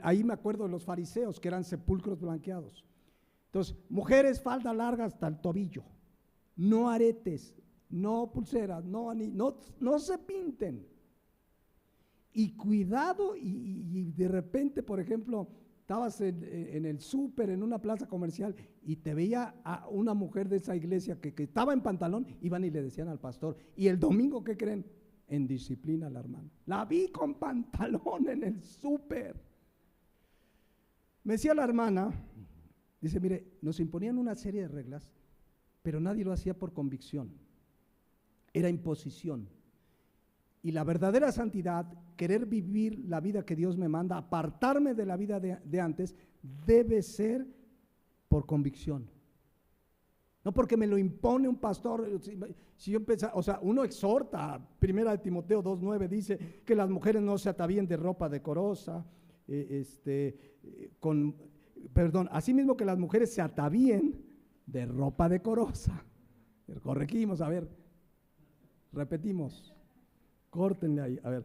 ahí me acuerdo de los fariseos que eran sepulcros blanqueados. Entonces, mujeres falda larga hasta el tobillo, no aretes, no pulseras, no se pinten. Y cuidado, y de repente, por ejemplo, estabas en el súper, en una plaza comercial, y te veía a una mujer de esa iglesia que estaba en pantalón, iban y le decían al pastor, y el domingo, ¿qué creen? En disciplina la hermana. La vi con pantalón en el súper. Me decía la hermana, dice, mire, nos imponían una serie de reglas, pero nadie lo hacía por convicción, era imposición. Y la verdadera santidad, querer vivir la vida que Dios me manda, apartarme de la vida de antes, debe ser por convicción. No porque me lo impone un pastor. Si yo o sea, uno exhorta, 1 Timoteo 2:9 dice que las mujeres no se atavíen de ropa decorosa, asimismo que las mujeres se atavíen de ropa decorosa. Corregimos, a ver, repetimos. Córtenle ahí, a ver.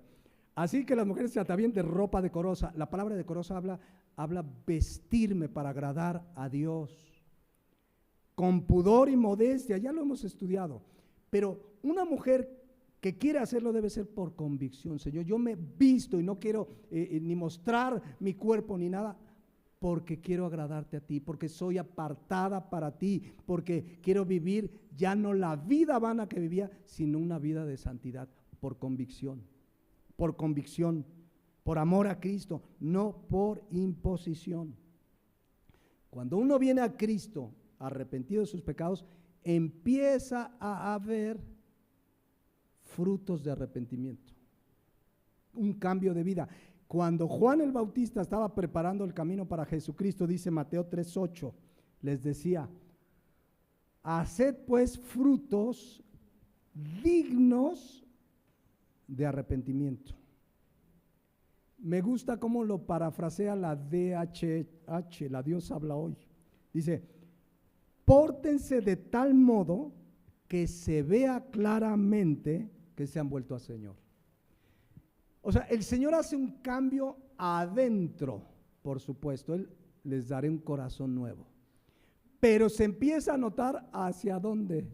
Así que las mujeres se atavíen de ropa decorosa. La palabra decorosa habla vestirme para agradar a Dios. Con pudor y modestia, ya lo hemos estudiado. Pero una mujer que quiere hacerlo debe ser por convicción. Señor, yo me visto y no quiero ni mostrar mi cuerpo ni nada, porque quiero agradarte a ti, porque soy apartada para ti, porque quiero vivir ya no la vida vana que vivía, sino una vida de santidad. Por convicción, por amor a Cristo, no por imposición. Cuando uno viene a Cristo arrepentido de sus pecados, empieza a haber frutos de arrepentimiento, un cambio de vida. Cuando Juan el Bautista estaba preparando el camino para Jesucristo, dice Mateo 3:8, les decía, haced pues frutos dignos de arrepentimiento. Me gusta cómo lo parafrasea la DHH, la Dios habla hoy. Dice, pórtense de tal modo que se vea claramente que se han vuelto al Señor. O sea, el Señor hace un cambio adentro, por supuesto, Él les daré un corazón nuevo. Pero se empieza a notar hacia dónde,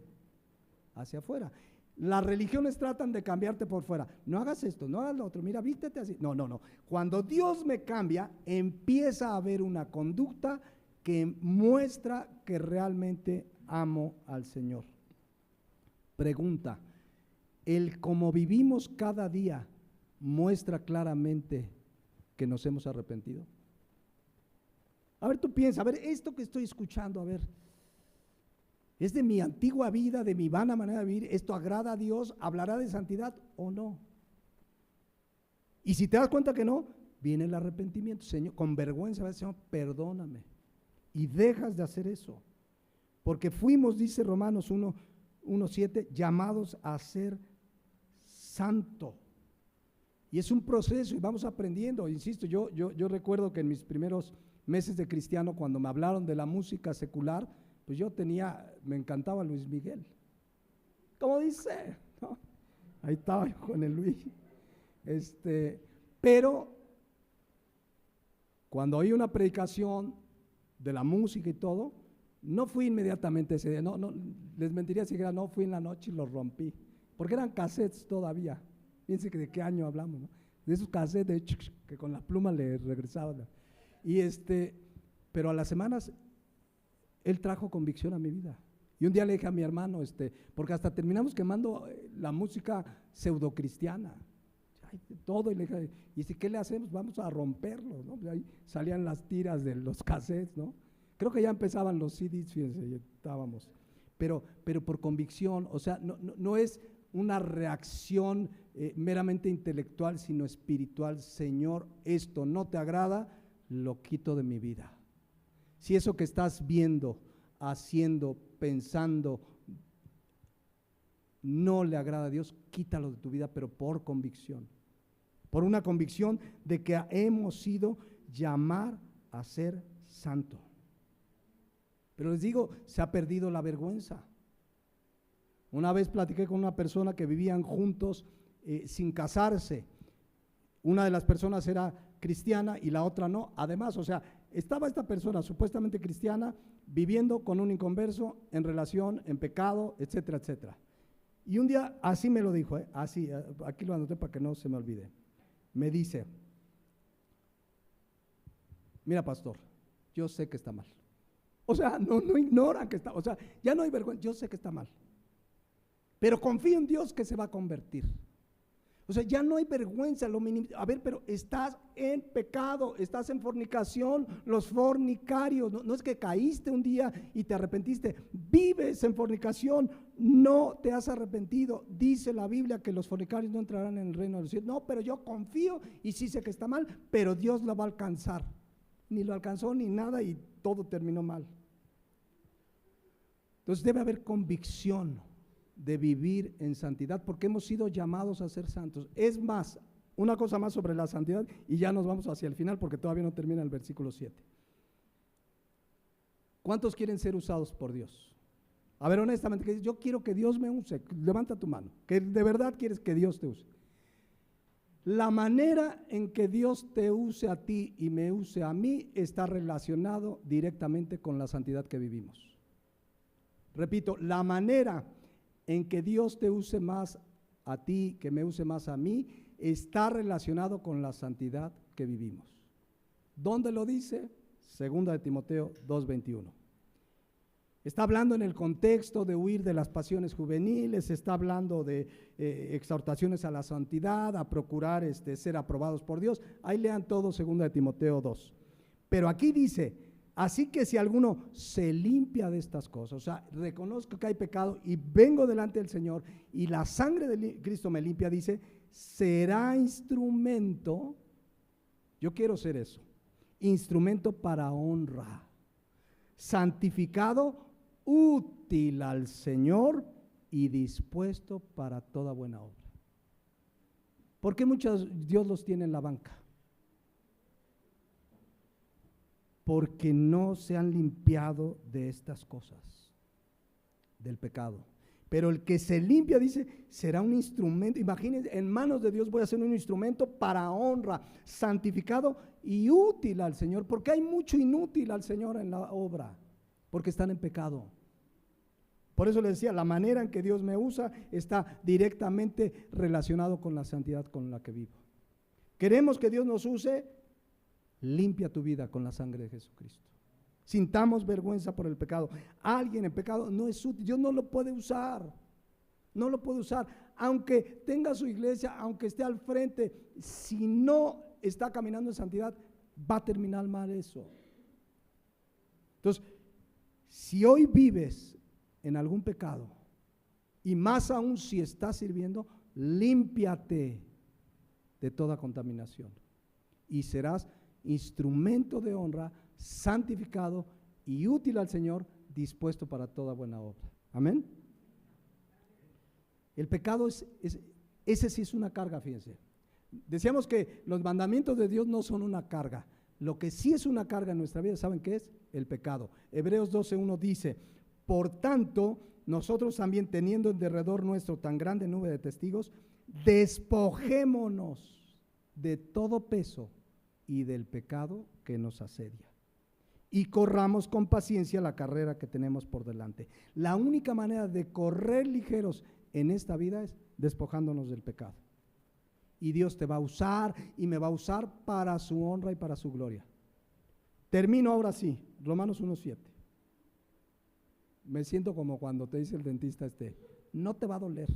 hacia afuera. Las religiones tratan de cambiarte por fuera. No hagas esto, no hagas lo otro, mira, vístete así. No. Cuando Dios me cambia, empieza a haber una conducta que muestra que realmente amo al Señor. Pregunta, ¿el cómo vivimos cada día muestra claramente que nos hemos arrepentido? A ver, tú piensa, a ver, esto que estoy escuchando, a ver, ¿es de mi antigua vida, de mi vana manera de vivir? ¿Esto agrada a Dios? ¿Hablará de santidad o no? Y si te das cuenta que no, viene el arrepentimiento. Señor, con vergüenza, va a decir, Señor, perdóname. Y dejas de hacer eso. Porque fuimos, dice Romanos 1:7, llamados a ser santo. Y es un proceso y vamos aprendiendo. Insisto, yo recuerdo que en mis primeros meses de cristiano, cuando me hablaron de la música secular, pues me encantaba Luis Miguel. ¿Cómo dice? ¿No? Ahí estaba yo con el Luis. Pero cuando oí una predicación de la música y todo, no fui inmediatamente ese día. No, les mentiría si dijera, no, fui en la noche y lo rompí. Porque eran cassettes todavía. Fíjense que de qué año hablamos, ¿no? De esos cassettes que con la pluma le regresaban. Y pero a las semanas Él trajo convicción a mi vida. Y un día le dije a mi hermano, porque hasta terminamos quemando la música pseudocristiana, todo, y le dije, ¿y si qué le hacemos? Vamos a romperlo, ¿no? Ahí salían las tiras de los cassettes, ¿no? Creo que ya empezaban los CDs, fíjense, ya estábamos. Pero por convicción, o sea, no es una reacción meramente intelectual, sino espiritual. Señor, esto no te agrada, lo quito de mi vida. Si eso que estás viendo, haciendo, pensando, no le agrada a Dios, quítalo de tu vida, pero por convicción. Por una convicción de que hemos sido llamados a ser santo. Pero les digo, se ha perdido la vergüenza. Una vez platiqué con una persona que vivían juntos sin casarse. Una de las personas era cristiana y la otra no. Además, o sea, estaba esta persona supuestamente cristiana viviendo con un inconverso en relación, en pecado, etcétera, etcétera. Y un día así me lo dijo, así, aquí lo anoté para que no se me olvide. me dice, mira pastor, yo sé que está mal. O sea, no ignoran que está, o sea, ya no hay vergüenza, yo sé que está mal, pero confío en Dios que se va a convertir. O sea, ya no hay vergüenza, a ver, pero estás en pecado, estás en fornicación, los fornicarios, no es que caíste un día y te arrepentiste, vives en fornicación, no te has arrepentido. Dice la Biblia que los fornicarios no entrarán en el reino de los cielos. No, pero yo confío y sí sé que está mal, pero Dios lo va a alcanzar. Ni lo alcanzó ni nada y todo terminó mal. Entonces debe haber convicción de vivir en santidad, porque hemos sido llamados a ser santos. Es más, una cosa más sobre la santidad y ya nos vamos hacia el final porque todavía no termina el versículo 7. ¿Cuántos quieren ser usados por Dios? A ver, honestamente, que yo quiero que Dios me use. Levanta tu mano, que de verdad quieres que Dios te use. La manera en que Dios te use a ti y me use a mí está relacionado directamente con la santidad que vivimos. Repito, la manera en que Dios te use más a ti, que me use más a mí, está relacionado con la santidad que vivimos. ¿Dónde lo dice? Segunda de Timoteo 2:21. Está hablando en el contexto de huir de las pasiones juveniles, está hablando de exhortaciones a la santidad, a procurar ser aprobados por Dios. Ahí lean todo segunda de Timoteo 2. Pero aquí dice, así que si alguno se limpia de estas cosas, o sea, reconozco que hay pecado y vengo delante del Señor y la sangre de Cristo me limpia, dice, será instrumento, yo quiero ser eso, instrumento para honra, santificado, útil al Señor y dispuesto para toda buena obra. ¿Por qué muchos Dios los tiene en la banca? Porque no se han limpiado de estas cosas, del pecado. Pero el que se limpia, dice, será un instrumento. Imagínense, en manos de Dios voy a ser un instrumento para honra, santificado y útil al Señor. Porque hay mucho inútil al Señor en la obra, porque están en pecado. Por eso les decía, la manera en que Dios me usa está directamente relacionado con la santidad con la que vivo. Queremos que Dios nos use. Limpia tu vida con la sangre de Jesucristo. Sintamos vergüenza por el pecado. Alguien en pecado no es útil, Dios no lo puede usar. No lo puede usar. Aunque tenga su iglesia, aunque esté al frente, si no está caminando en santidad, va a terminar mal eso. Entonces, si hoy vives en algún pecado, y más aún si estás sirviendo, límpiate de toda contaminación y serás instrumento de honra, santificado y útil al Señor, dispuesto para toda buena obra. Amén. El pecado ese sí es una carga, fíjense. Decíamos que los mandamientos de Dios no son una carga. Lo que sí es una carga en nuestra vida, ¿saben qué es? El pecado. Hebreos 12:1 dice, por tanto, nosotros también teniendo en derredor nuestro tan grande nube de testigos, despojémonos de todo peso y del pecado que nos asedia y corramos con paciencia la carrera que tenemos por delante. La única manera de correr ligeros en esta vida es despojándonos del pecado. Y Dios te va a usar y me va a usar para su honra y para su gloria. Termino ahora sí, Romanos 1:7. Me siento como cuando te dice el dentista no te va a doler.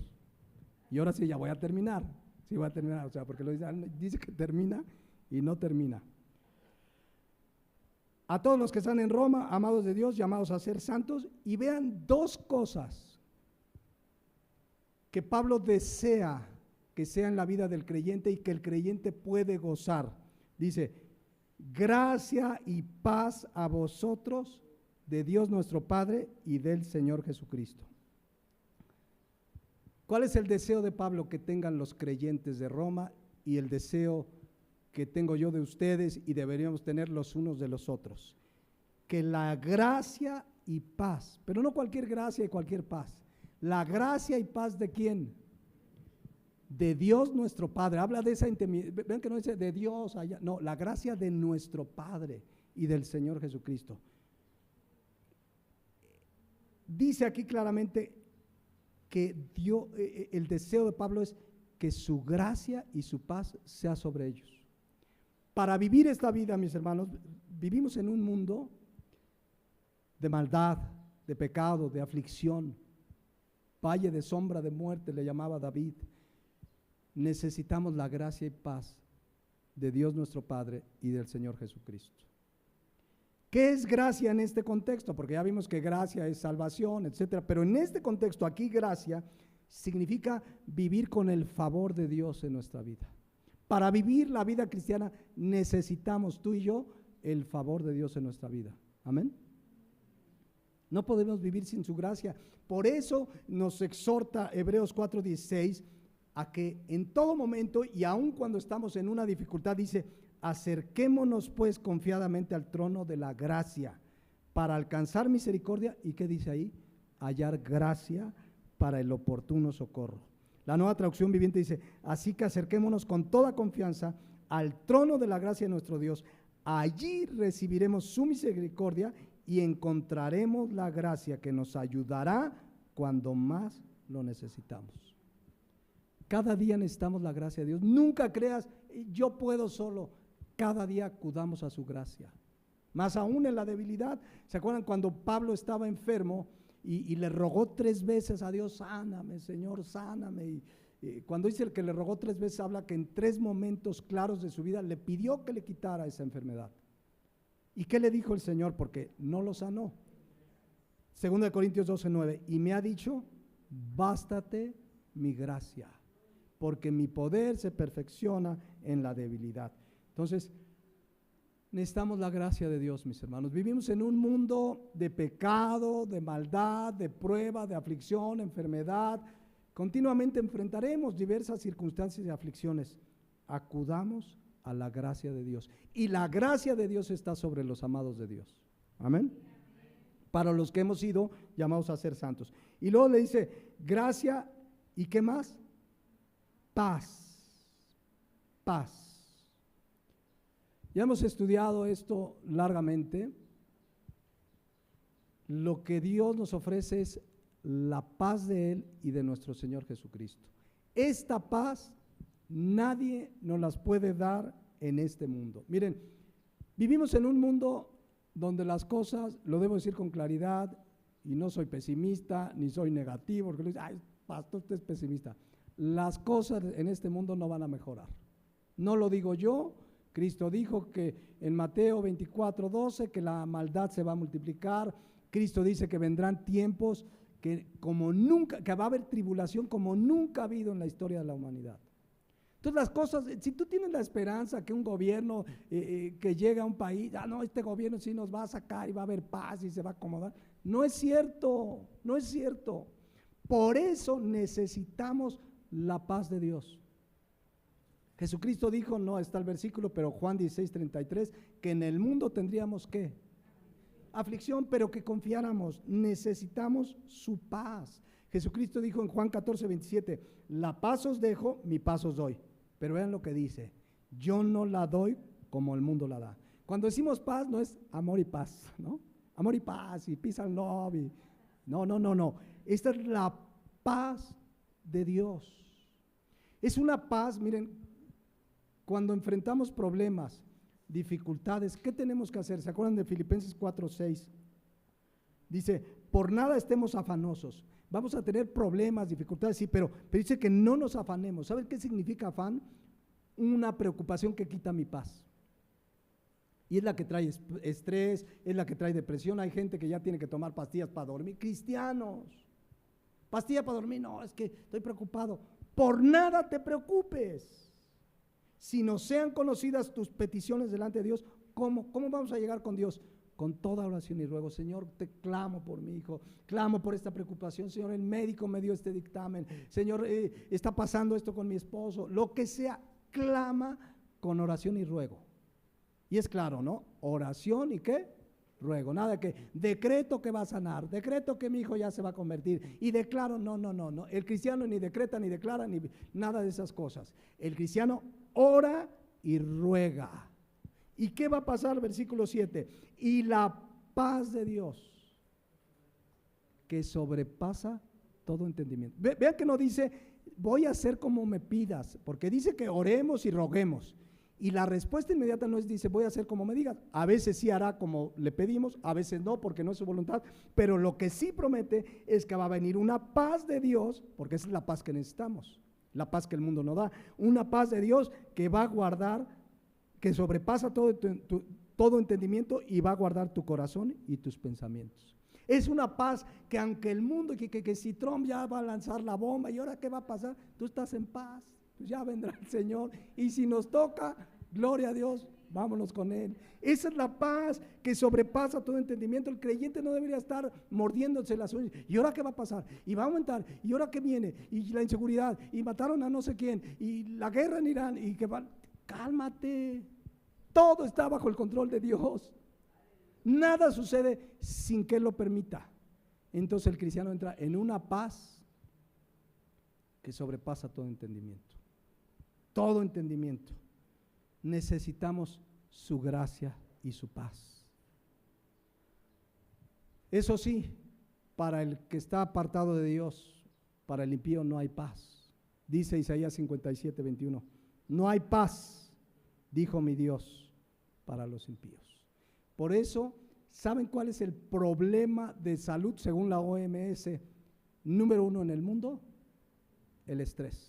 Y ahora sí, ya voy a terminar. Sí voy a terminar, o sea, porque lo dice que termina y no termina. A todos los que están en Roma, amados de Dios, llamados a ser santos, y vean dos cosas que Pablo desea que sea en la vida del creyente y que el creyente puede gozar. Dice, gracia y paz a vosotros de Dios nuestro Padre y del Señor Jesucristo. ¿Cuál es el deseo de Pablo que tengan los creyentes de Roma y el deseo que tengo yo de ustedes y deberíamos tener los unos de los otros? Que la gracia y paz, pero no cualquier gracia y cualquier paz, la gracia y paz ¿de quién? De Dios nuestro Padre. Habla de esa intimidad, ven que no dice de Dios allá, no, la gracia de nuestro Padre y del Señor Jesucristo. Dice aquí claramente que Dios, el deseo de Pablo es que su gracia y su paz sea sobre ellos. Para vivir esta vida, mis hermanos, vivimos en un mundo de maldad, de pecado, de aflicción, valle de sombra de muerte, le llamaba David. Necesitamos la gracia y paz de Dios nuestro Padre y del Señor Jesucristo. ¿Qué es gracia en este contexto? Porque ya vimos que gracia es salvación, etcétera, pero en este contexto aquí gracia significa vivir con el favor de Dios en nuestra vida. Para vivir la vida cristiana necesitamos tú y yo el favor de Dios en nuestra vida. Amén. No podemos vivir sin su gracia. Por eso nos exhorta Hebreos 4:16 a que en todo momento y aun cuando estamos en una dificultad, dice, acerquémonos pues confiadamente al trono de la gracia para alcanzar misericordia. ¿Y qué dice ahí? Hallar gracia para el oportuno socorro. La Nueva Traducción Viviente dice, así que acerquémonos con toda confianza al trono de la gracia de nuestro Dios. Allí recibiremos su misericordia y encontraremos la gracia que nos ayudará cuando más lo necesitamos. Cada día necesitamos la gracia de Dios. Nunca creas, yo puedo solo. Cada día acudamos a su gracia. Más aún en la debilidad. ¿Se acuerdan cuando Pablo estaba enfermo y le rogó 3 veces a Dios, sáname, Señor, sáname? Y cuando dice el que le rogó 3 veces, habla que en 3 momentos claros de su vida le pidió que le quitara esa enfermedad. ¿Y qué le dijo el Señor? Porque no lo sanó. 2 Corintios 12:9, y me ha dicho, bástate mi gracia, porque mi poder se perfecciona en la debilidad. Entonces, necesitamos la gracia de Dios, mis hermanos. Vivimos en un mundo de pecado, de maldad, de prueba, de aflicción, enfermedad. Continuamente enfrentaremos diversas circunstancias y aflicciones. Acudamos a la gracia de Dios. Y la gracia de Dios está sobre los amados de Dios. Amén. Para los que hemos sido llamados a ser santos. Y luego le dice, gracia, ¿y qué más? Paz. Paz. Ya hemos estudiado esto largamente. Lo que Dios nos ofrece es la paz de Él y de nuestro Señor Jesucristo. Esta paz nadie nos las puede dar en este mundo. Miren, vivimos en un mundo donde las cosas, lo debo decir con claridad, y no soy pesimista ni soy negativo, porque le dicen, ay, pastor, usted es pesimista. Las cosas en este mundo no van a mejorar. No lo digo yo. Cristo dijo que en Mateo 24:12 que la maldad se va a multiplicar. Cristo dice que vendrán tiempos que como nunca, que va a haber tribulación como nunca ha habido en la historia de la humanidad. Entonces las cosas, si tú tienes la esperanza que un gobierno que llegue a un país, no, este gobierno sí nos va a sacar y va a haber paz y se va a acomodar, no es cierto, no es cierto. Por eso necesitamos la paz de Dios. Jesucristo dijo, no está el versículo, pero Juan 16:33, que en el mundo tendríamos ¿qué? Aflicción, pero que confiáramos. Necesitamos su paz. Jesucristo dijo en Juan 14:27, la paz os dejo, mi paz os doy. Pero vean lo que dice, yo no la doy como el mundo la da. Cuando decimos paz no es amor y paz, ¿no? Amor y paz y peace and love. No. Esta es la paz de Dios. Es una paz, miren, cuando enfrentamos problemas, dificultades, ¿qué tenemos que hacer? ¿Se acuerdan de Filipenses 4:6? Dice, por nada estemos afanosos. Vamos a tener problemas, dificultades, sí, pero dice que no nos afanemos. ¿Saben qué significa afán? Una preocupación que quita mi paz. Y es la que trae estrés, es la que trae depresión. Hay gente que ya tiene que tomar pastillas para dormir. Cristianos, pastilla para dormir, no, es que estoy preocupado. Por nada te preocupes. Si no sean conocidas tus peticiones delante de Dios, ¿cómo vamos a llegar con Dios? Con toda oración y ruego. Señor, te clamo por mi hijo, clamo por esta preocupación. Señor, el médico me dio este dictamen. Señor, está pasando esto con mi esposo. Lo que sea, clama con oración y ruego. Y es claro, ¿no? Oración y ¿qué? Ruego. Nada que decreto que va a sanar, decreto que mi hijo ya se va a convertir y declaro, no. El cristiano ni decreta, ni declara, ni nada de esas cosas. El cristiano ora y ruega. ¿Y qué va a pasar? Versículo 7. Y la paz de Dios, que sobrepasa todo entendimiento. Vean que no dice voy a hacer como me pidas, porque dice que oremos y roguemos. Y la respuesta inmediata no es, dice, voy a hacer como me digas. A veces sí hará como le pedimos, a veces no, porque no es su voluntad. Pero lo que sí promete es que va a venir una paz de Dios, porque esa es la paz que necesitamos, la paz que el mundo no da. Una paz de Dios que va a guardar, que sobrepasa todo entendimiento y va a guardar tu corazón y tus pensamientos. Es una paz que aunque el mundo, que si Trump ya va a lanzar la bomba y ahora qué va a pasar, tú estás en paz. Pues ya vendrá el Señor, y si nos toca, gloria a Dios, vámonos con Él. Esa es la paz que sobrepasa todo entendimiento. El creyente no debería estar mordiéndose las uñas. ¿Y ahora qué va a pasar? Y va a aumentar. ¿Y ahora qué viene? Y la inseguridad. Y mataron a no sé quién. Y la guerra en Irán. Y que van. Cálmate. Todo está bajo el control de Dios. Nada sucede sin que Él lo permita. Entonces el cristiano entra en una paz que sobrepasa todo entendimiento. Todo entendimiento. Necesitamos su gracia y su paz. Eso sí, para el que está apartado de Dios, para el impío no hay paz. Dice Isaías 57:21, no hay paz, dijo mi Dios, para los impíos. Por eso, ¿saben cuál es el problema de salud según la OMS número 1 en el mundo? El estrés.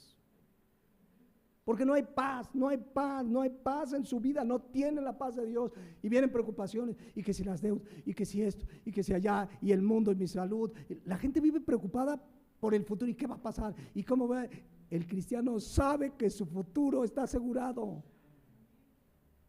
Porque no hay paz, no hay paz, no hay paz en su vida, no tiene la paz de Dios. Y vienen preocupaciones, y que si las deudas, y que si esto, y que si allá, y el mundo, y mi salud. La gente vive preocupada por el futuro, y qué va a pasar, y cómo va. El cristiano sabe que su futuro está asegurado.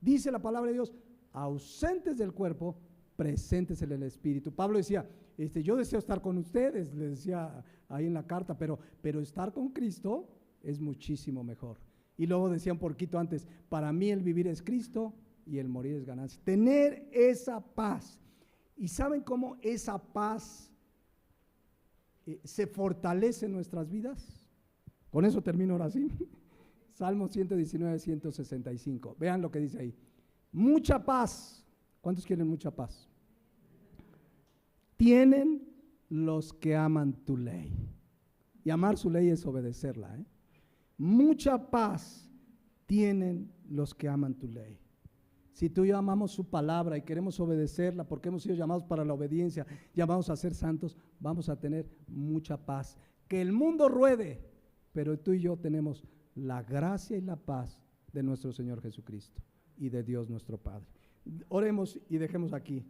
Dice la palabra de Dios, ausentes del cuerpo, presentes en el espíritu. Pablo decía, yo deseo estar con ustedes, le decía ahí en la carta, pero estar con Cristo es muchísimo mejor. Y luego decía un poquito antes, para mí el vivir es Cristo y el morir es ganancia. Tener esa paz. ¿Y saben cómo esa paz se fortalece en nuestras vidas? Con eso termino ahora sí. Salmo 119, 165. Vean lo que dice ahí. Mucha paz. ¿Cuántos quieren mucha paz? Tienen los que aman tu ley. Y amar su ley es obedecerla, ¿eh? Mucha paz tienen los que aman tu ley. Si tú y yo amamos su palabra y queremos obedecerla porque hemos sido llamados para la obediencia, llamados a ser santos, vamos a tener mucha paz. Que el mundo ruede, pero tú y yo tenemos la gracia y la paz de nuestro Señor Jesucristo y de Dios nuestro Padre. Oremos y dejemos aquí.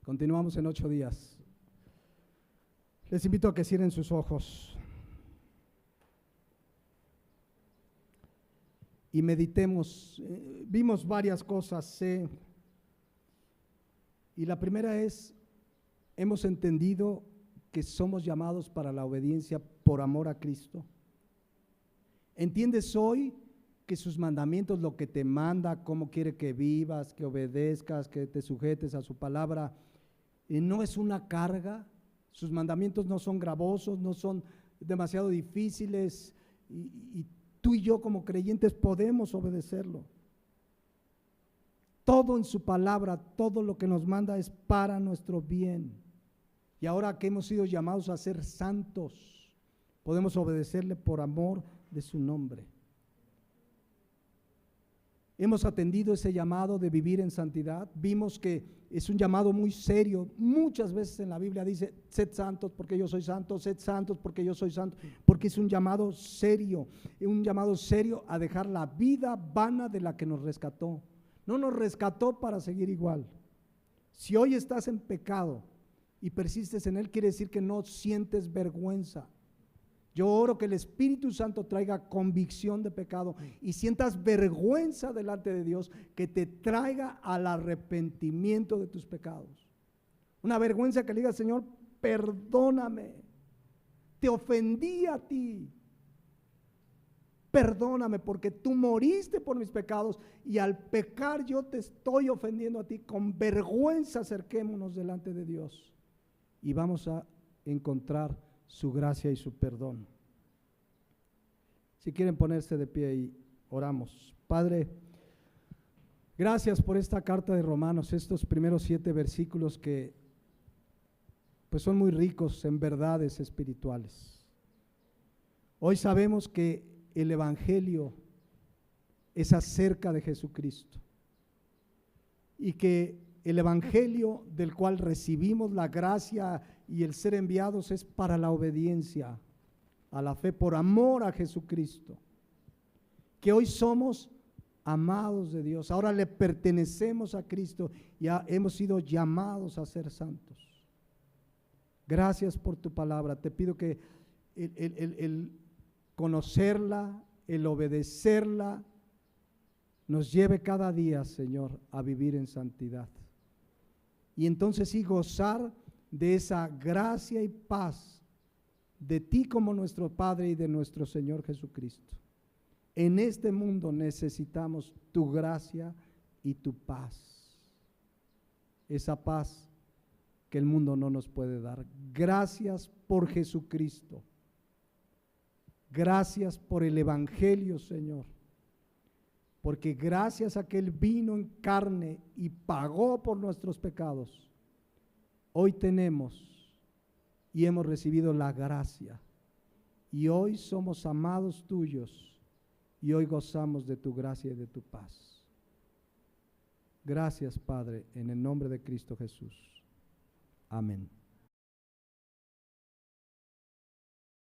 Continuamos en 8 días. Les invito a que cierren sus ojos y meditemos. Vimos varias cosas, y la primera es, hemos entendido que somos llamados para la obediencia por amor a Cristo. ¿Entiendes hoy que sus mandamientos, lo que te manda, cómo quiere que vivas, que obedezcas, que te sujetes a su palabra, no es una carga? Sus mandamientos no son gravosos, no son demasiado difíciles, y tú y yo como creyentes podemos obedecerlo. Todo en su palabra, todo lo que nos manda es para nuestro bien. Y ahora que hemos sido llamados a ser santos, podemos obedecerle por amor de su nombre. Hemos atendido ese llamado de vivir en santidad. Vimos que es un llamado muy serio. Muchas veces en la Biblia dice, sed santos porque yo soy santo, sed santos porque yo soy santo, porque es un llamado serio a dejar la vida vana de la que nos rescató. No nos rescató para seguir igual. Si hoy estás en pecado y persistes en él, quiere decir que no sientes vergüenza. Yo oro que el Espíritu Santo traiga convicción de pecado y sientas vergüenza delante de Dios, que te traiga al arrepentimiento de tus pecados. Una vergüenza que le diga, Señor, perdóname, te ofendí a ti. Perdóname porque tú moriste por mis pecados y al pecar yo te estoy ofendiendo a ti. Con vergüenza acerquémonos delante de Dios y vamos a encontrar su gracia y su perdón. Si quieren ponerse de pie y oramos. Padre, gracias por esta carta de Romanos, estos primeros 7 versículos que pues son muy ricos en verdades espirituales. Hoy sabemos que el Evangelio es acerca de Jesucristo y que el Evangelio del cual recibimos la gracia y el ser enviados es para la obediencia a la fe, por amor a Jesucristo. Que hoy somos amados de Dios, ahora le pertenecemos a Cristo y hemos sido llamados a ser santos. Gracias por tu palabra. Te pido que el conocerla, el obedecerla, nos lleve cada día, Señor, a vivir en santidad. Y entonces sí gozar de esa gracia y paz de ti como nuestro Padre y de nuestro Señor Jesucristo. En este mundo necesitamos tu gracia y tu paz. Esa paz que el mundo no nos puede dar. Gracias por Jesucristo. Gracias por el Evangelio, Señor. Porque gracias a que Él vino en carne y pagó por nuestros pecados, hoy tenemos y hemos recibido la gracia. Y hoy somos amados tuyos y hoy gozamos de tu gracia y de tu paz. Gracias, Padre, en el nombre de Cristo Jesús. Amén.